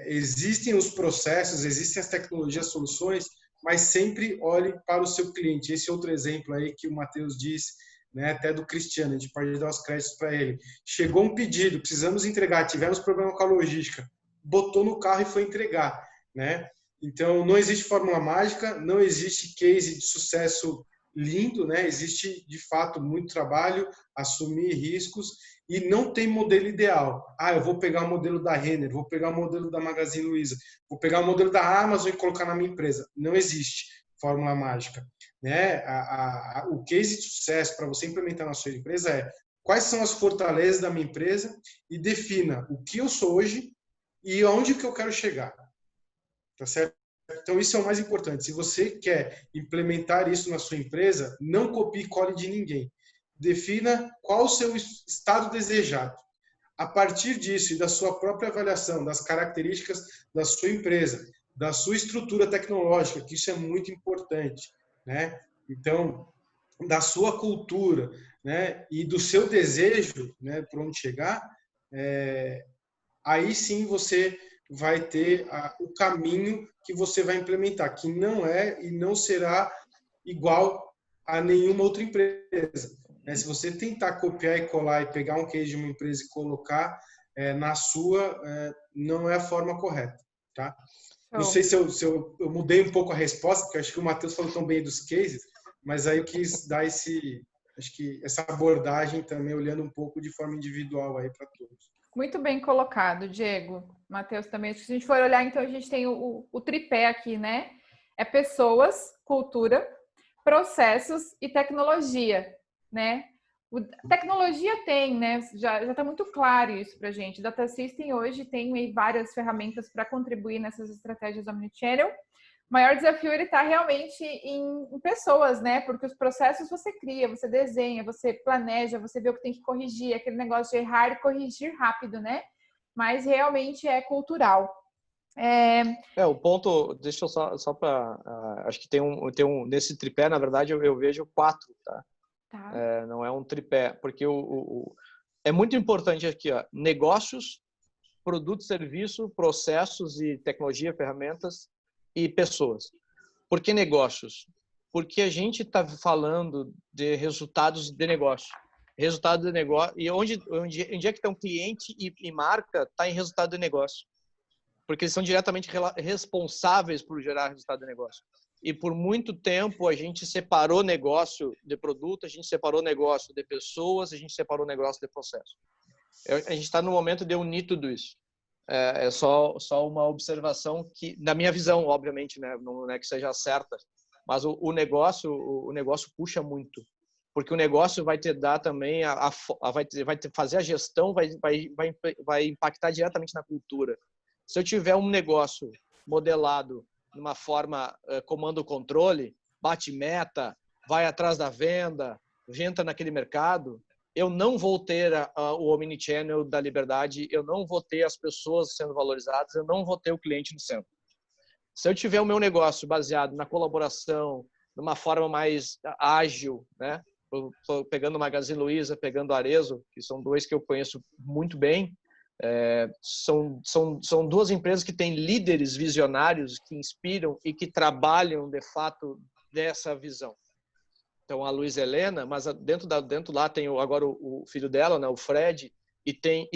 existem os processos, existem as tecnologias, as soluções, mas sempre olhe para o seu cliente. Esse outro exemplo aí que o Matheus disse, né, até do Cristiano, a gente pode dar os créditos para ele. Chegou um pedido, precisamos entregar, tivemos problema com a logística, botou no carro e foi entregar, né? Então, não existe fórmula mágica, não existe case de sucesso lindo, né? Existe, de fato, muito trabalho, assumir riscos e não tem modelo ideal. Ah, eu vou pegar o modelo da Renner, vou pegar o modelo da Magazine Luiza, vou pegar o modelo da Amazon e colocar na minha empresa. Não existe fórmula mágica, né? O case de sucesso para você implementar na sua empresa é quais são as fortalezas da minha empresa e defina o que eu sou hoje e aonde que eu quero chegar. Tá certo? Então, isso é o mais importante. Se você quer implementar isso na sua empresa, não copie e cole de ninguém. Defina qual o seu estado desejado. A partir disso e da sua própria avaliação das características da sua empresa, da sua estrutura tecnológica, que isso é muito importante, né? Então, da sua cultura, né? E do seu desejo, né? Para onde chegar, aí sim você vai ter o caminho que você vai implementar, que não é e não será igual a nenhuma outra empresa. Se você tentar copiar e colar e pegar um case de uma empresa e colocar na sua, não é a forma correta. Tá? Não sei se eu mudei um pouco a resposta, porque acho que o Matheus falou tão bem dos cases, mas aí eu quis dar essa abordagem também, olhando um pouco de forma individual aí para todos. Muito bem colocado, Diego. Matheus também. Se a gente for olhar, então, a gente tem o tripé aqui, né? É pessoas, cultura, processos e tecnologia, né? Tecnologia tem, né? Já está muito claro isso para a gente. Data System hoje tem várias ferramentas para contribuir nessas estratégias omnichannel. O maior desafio ele está realmente em pessoas, né? Porque os processos você cria, você desenha, você planeja, você vê o que tem que corrigir, aquele negócio de errar e corrigir rápido, né? Mas realmente é cultural. O ponto, deixa eu só para, acho que tem um nesse tripé, na verdade eu vejo 4, tá? Não é um tripé, porque é muito importante aqui, ó, negócios, produto, serviço, processos e tecnologia, ferramentas e pessoas. Por que negócios? Porque a gente está falando de resultados de negócio. Resultado de negócio. E onde é que está um cliente e marca está em resultado de negócio. Porque eles são diretamente responsáveis por gerar resultado de negócio. E por muito tempo a gente separou negócio de produto, a gente separou negócio de pessoas, a gente separou negócio de processo. A gente está no momento de unir tudo isso. É só uma observação que, na minha visão, obviamente, né, não é que seja certa, mas o negócio puxa muito, porque o negócio vai te dar também vai te fazer a gestão, vai impactar diretamente na cultura. Se eu tiver um negócio modelado de uma forma comando-controle, bate meta, vai atrás da venda, entra naquele mercado, eu não vou ter o omnichannel da liberdade, eu não vou ter as pessoas sendo valorizadas, eu não vou ter o cliente no centro. Se eu tiver o meu negócio baseado na colaboração, numa forma mais ágil, né? pegando Magazine Luiza, pegando Arezzo, que são dois que eu conheço muito bem, são duas empresas que têm líderes visionários que inspiram e que trabalham, de fato, dessa visão. Então, a Luiza Helena, mas dentro lá tem agora o filho dela, né, o Fred, e tem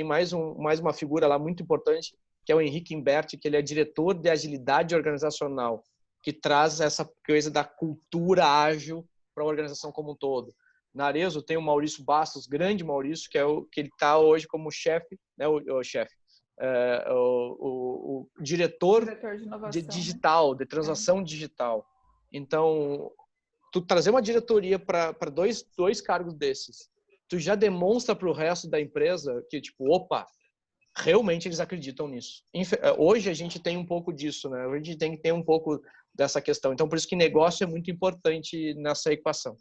mais uma figura lá muito importante, que é o Henrique Imberti, que ele é diretor de agilidade organizacional, que traz essa coisa da cultura ágil para a organização como um todo. Na Arezzo tem o Maurício Bastos, grande Maurício, que ele está hoje como chefe, né, o diretor Diretor de inovação, de digital, de transação digital. Então, tu trazer uma diretoria para dois cargos desses, tu já demonstra para o resto da empresa que, tipo, opa, realmente eles acreditam nisso. Hoje a gente tem um pouco disso, né? A gente tem que ter um pouco dessa questão. Então, por isso que negócio é muito importante nessa equação.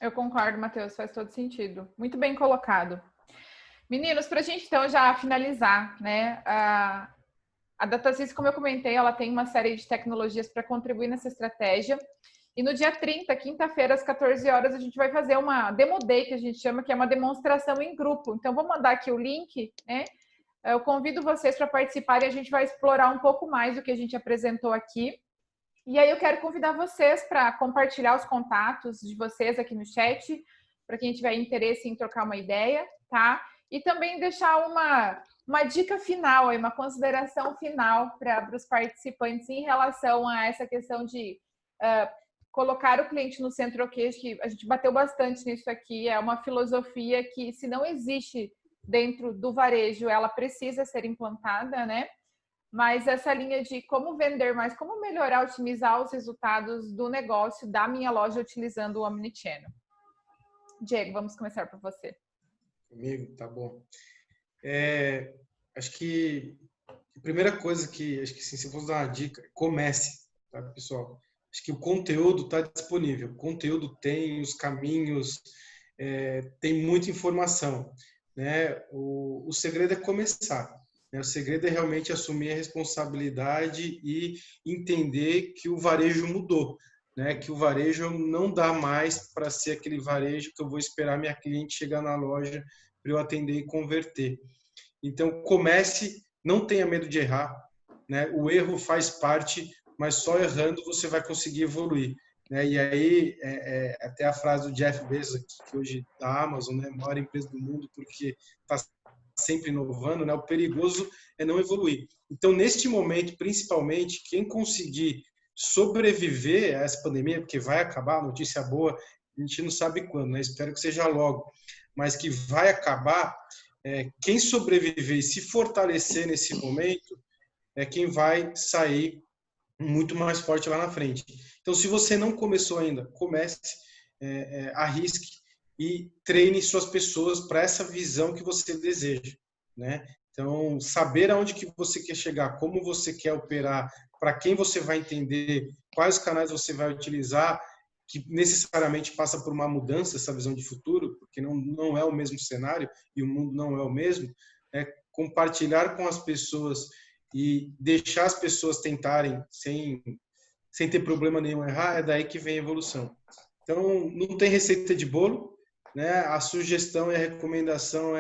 Eu concordo, Matheus, faz todo sentido. Muito bem colocado. Meninos, para a gente então já finalizar, né? A DataSys, como eu comentei, ela tem uma série de tecnologias para contribuir nessa estratégia. E no dia 30, quinta-feira, às 14 horas, a gente vai fazer uma Demo Day, que a gente chama, que é uma demonstração em grupo. Então, vou mandar aqui o link, né? Eu convido vocês para participarem e a gente vai explorar um pouco mais do que a gente apresentou aqui. E aí eu quero convidar vocês para compartilhar os contatos de vocês aqui no chat, para quem tiver interesse em trocar uma ideia, tá? E também deixar uma dica final, uma consideração final para os participantes em relação a essa questão de colocar o cliente no centro, ok? Que a gente bateu bastante nisso aqui, é uma filosofia que, se não existe dentro do varejo, ela precisa ser implantada, né? Mas essa linha de como vender mais, como melhorar, otimizar os resultados do negócio da minha loja utilizando o Omnichannel. Diego, vamos começar por você. Comigo, tá bom. Acho que a primeira coisa acho que se fosse dar uma dica, comece, tá, pessoal? Acho que o conteúdo está disponível. O conteúdo tem os caminhos, tem muita informação, né? O segredo é começar. O segredo é realmente assumir a responsabilidade e entender que o varejo mudou, né? Que o varejo não dá mais para ser aquele varejo que eu vou esperar minha cliente chegar na loja para eu atender e converter. Então, comece, não tenha medo de errar, né? O erro faz parte, mas só errando você vai conseguir evoluir, né? E aí, até a frase do Jeff Bezos, que hoje da Amazon, né? Maior empresa do mundo, porque está sempre inovando, né? O perigoso é não evoluir. Então, neste momento, principalmente, quem conseguir sobreviver a essa pandemia, porque vai acabar, notícia boa, a gente não sabe quando, né? Espero que seja logo, mas que vai acabar, quem sobreviver e se fortalecer nesse momento é quem vai sair muito mais forte lá na frente. Então, se você não começou ainda, comece, arrisque e treine suas pessoas para essa visão que você deseja, né? Então, saber aonde que você quer chegar, como você quer operar, para quem você vai entender, quais canais você vai utilizar, que necessariamente passa por uma mudança, essa visão de futuro, porque não é o mesmo cenário e o mundo não é o mesmo, compartilhar com as pessoas e deixar as pessoas tentarem sem ter problema nenhum errar, é daí que vem a evolução. Então, não tem receita de bolo, né? A sugestão e a recomendação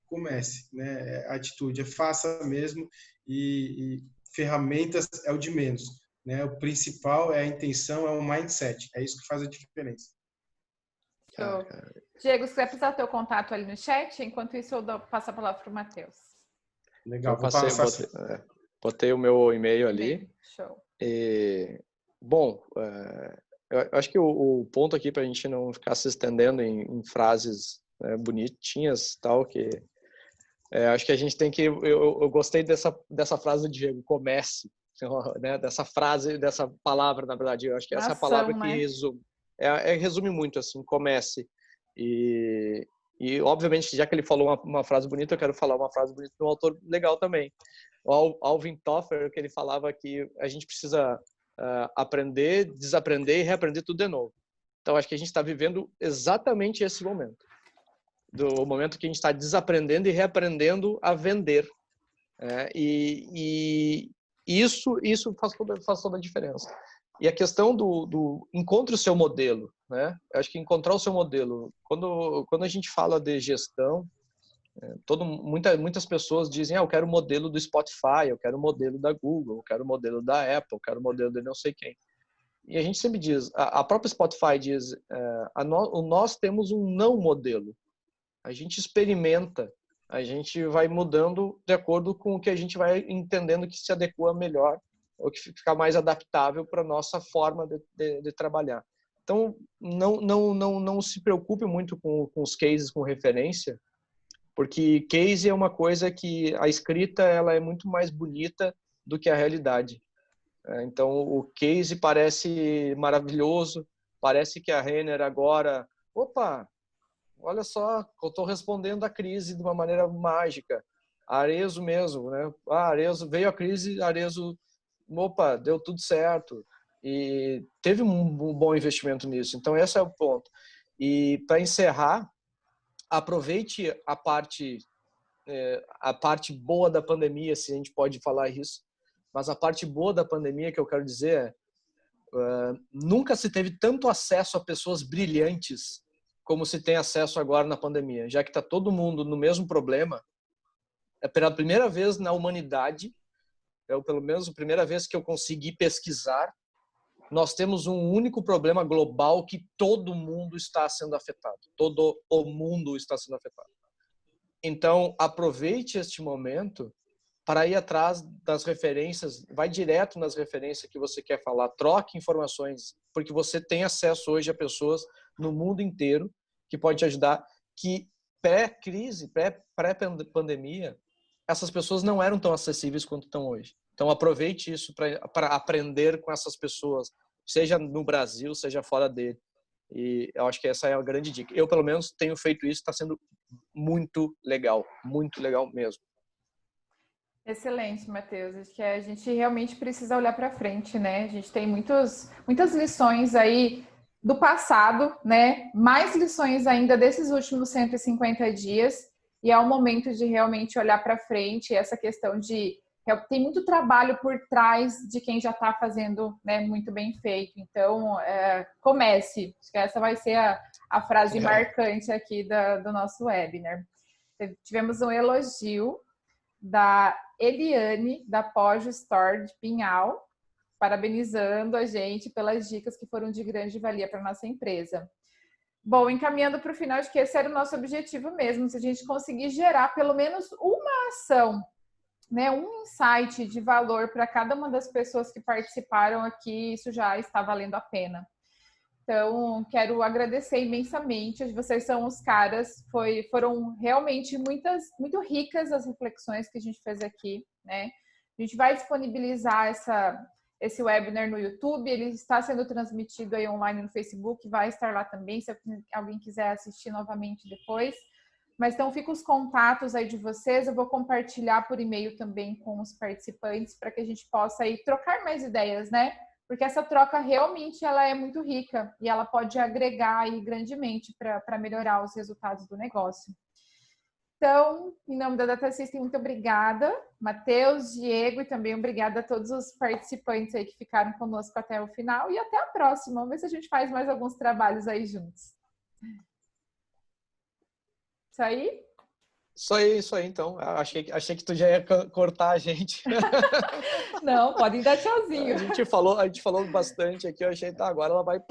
comece, né? A atitude faça mesmo e ferramentas é o de menos, né? O principal é a intenção, é o mindset, é isso que faz a diferença. Show. Diego, você vai precisar ter o contato ali no chat, enquanto isso eu passo a palavra para o Matheus. Legal, botei o meu e-mail ali. Show. Bom, eu acho que o ponto aqui, para a gente não ficar se estendendo em frases bonitinhas, tal, que acho que a gente tem que... Eu gostei dessa frase do Diego, comece, né? Dessa frase, dessa palavra, na verdade. Eu acho que essa é a palavra que resume. Resume muito, assim, comece. E, obviamente, já que ele falou uma frase bonita, eu quero falar uma frase bonita de um autor legal também. O Alvin Toffler, que ele falava que a gente precisa aprender, desaprender e reaprender tudo de novo. Então, acho que a gente está vivendo exatamente esse momento. Do momento que a gente está desaprendendo e reaprendendo a vender. E isso faz toda a diferença. E a questão do encontre o seu modelo. né? Eu acho que encontrar o seu modelo. Quando a gente fala de gestão, muitas pessoas dizem, eu quero o modelo do Spotify, eu quero o modelo da Google, eu quero o modelo da Apple, eu quero o modelo de não sei quem. E a gente sempre diz, a própria Spotify diz, nós temos um não modelo. A gente experimenta, a gente vai mudando de acordo com o que a gente vai entendendo que se adequa melhor ou que fica mais adaptável para a nossa forma de trabalhar. Então, não se preocupe muito com os cases com referência, porque case é uma coisa que a escrita ela é muito mais bonita do que a realidade. Então, o case parece maravilhoso, parece que a Renner agora, opa, olha só, eu estou respondendo a crise de uma maneira mágica. A Arezzo mesmo, né? Arezzo, veio a crise, Arezzo, opa, deu tudo certo. E teve um bom investimento nisso. Então, esse é o ponto. E, para encerrar, aproveite a parte boa da pandemia, se a gente pode falar isso. Mas a parte boa da pandemia que eu quero dizer nunca se teve tanto acesso a pessoas brilhantes como se tem acesso agora na pandemia, já que está todo mundo no mesmo problema. É pela primeira vez na humanidade, pelo menos a primeira vez que eu consegui pesquisar, nós temos um único problema global que todo mundo está sendo afetado. Todo o mundo está sendo afetado. Então, aproveite este momento para ir atrás das referências, vai direto nas referências que você quer falar, troque informações, porque você tem acesso hoje a pessoas no mundo inteiro que pode te ajudar, que pré-crise, pré-pandemia, essas pessoas não eram tão acessíveis quanto estão hoje. Então, aproveite isso para aprender com essas pessoas, seja no Brasil, seja fora dele. E eu acho que essa é a grande dica. Eu, pelo menos, tenho feito isso, está sendo muito legal mesmo. Excelente, Matheus. Acho que a gente realmente precisa olhar para frente, né? A gente tem muitas lições aí do passado, né? Mais lições ainda desses últimos 150 dias. E é o momento de realmente olhar para frente. Essa questão de tem muito trabalho por trás de quem já está fazendo, né, muito bem feito. Então, comece. Acho que essa vai ser a frase marcante aqui do nosso webinar. Tivemos um elogio da Eliane, da Pojo Store de Pinhal, parabenizando a gente pelas dicas que foram de grande valia para a nossa empresa. Bom, encaminhando para o final, de que esse era o nosso objetivo mesmo, se a gente conseguir gerar pelo menos uma ação, né, um insight de valor para cada uma das pessoas que participaram aqui, isso já está valendo a pena. Então, quero agradecer imensamente. Vocês são os caras. Foram realmente muito ricas as reflexões que a gente fez aqui, né? A gente vai disponibilizar esse webinar no YouTube. Ele está sendo transmitido aí online no Facebook. Vai estar lá também, se alguém quiser assistir novamente depois. Mas então, fica os contatos aí de vocês. Eu vou compartilhar por e-mail também com os participantes para que a gente possa aí trocar mais ideias, né? Porque essa troca realmente ela é muito rica e ela pode agregar aí grandemente para melhorar os resultados do negócio. Então, em nome da Data System, muito obrigada, Matheus, Diego, e também obrigada a todos os participantes aí que ficaram conosco até o final e até a próxima. Vamos ver se a gente faz mais alguns trabalhos aí juntos. Isso aí? Isso aí, então. Achei que tu já ia cortar a gente. Não, podem dar tchauzinho. A gente falou bastante aqui, eu achei, tá, agora ela vai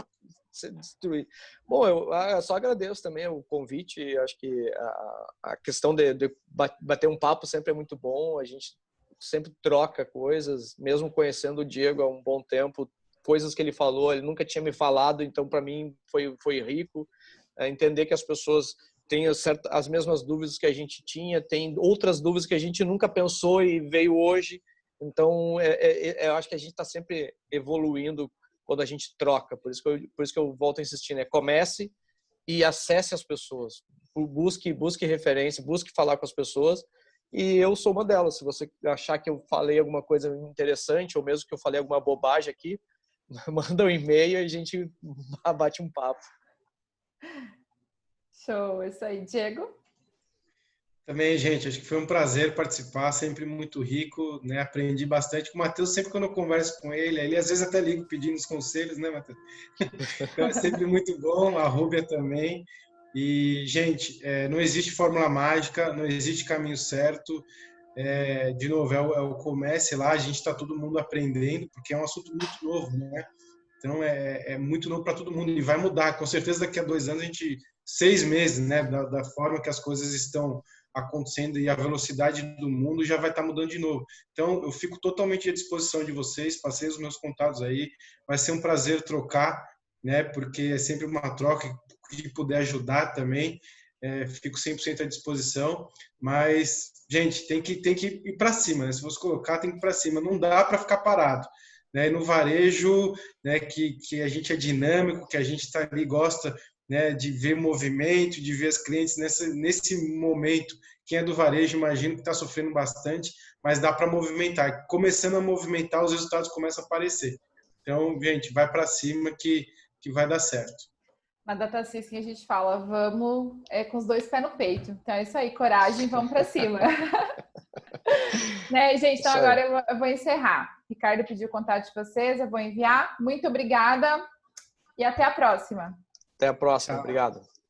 se destruir. Bom, eu só agradeço também o convite, acho que a questão de bater um papo sempre é muito bom, a gente sempre troca coisas, mesmo conhecendo o Diego há um bom tempo, coisas que ele falou, ele nunca tinha me falado, então para mim foi rico entender que as pessoas tem as mesmas dúvidas que a gente tinha, tem outras dúvidas que a gente nunca pensou e veio hoje. Então, eu acho que a gente está sempre evoluindo quando a gente troca. Por isso que eu volto a insistir, né? Comece e acesse as pessoas. Busque referência, busque falar com as pessoas. E eu sou uma delas. Se você achar que eu falei alguma coisa interessante ou mesmo que eu falei alguma bobagem aqui, manda um e-mail e a gente bate um papo. Show, isso aí. Diego? Também, gente, acho que foi um prazer participar, sempre muito rico, né? Aprendi bastante com o Matheus, sempre quando eu converso com ele, ele às vezes até ligo pedindo os conselhos, né, Matheus? Então é sempre muito bom, a Rúbia também. E, gente, não existe fórmula mágica, não existe caminho certo. De novo, é o comece lá, a gente está todo mundo aprendendo, porque é um assunto muito novo, né? Então é muito novo para todo mundo e vai mudar. Com certeza daqui a 2 anos, 6 meses, né, da forma que as coisas estão acontecendo e a velocidade do mundo já vai estar mudando de novo. Então eu fico totalmente à disposição de vocês, passei os meus contatos aí, vai ser um prazer trocar, né, porque é sempre uma troca, que puder ajudar também, fico 100% à disposição, mas, gente, tem que ir para cima, né? Se você colocar, tem que ir para cima, não dá para ficar parado. Né? E no varejo, né, que a gente é dinâmico, que a gente está ali, gosta, né, de ver movimento, de ver as clientes nesse momento. Quem é do varejo, imagino que está sofrendo bastante, mas dá para movimentar. Começando a movimentar, os resultados começam a aparecer. Então, gente, vai para cima que vai dar certo. Na Data System a gente fala, vamos com os 2 pés no peito. Então é isso aí, coragem, vamos para cima. Né, gente? Então agora eu vou encerrar. Ricardo pediu o contato de vocês, eu vou enviar. Muito obrigada e até a próxima. Até a próxima, Tchau. Obrigado.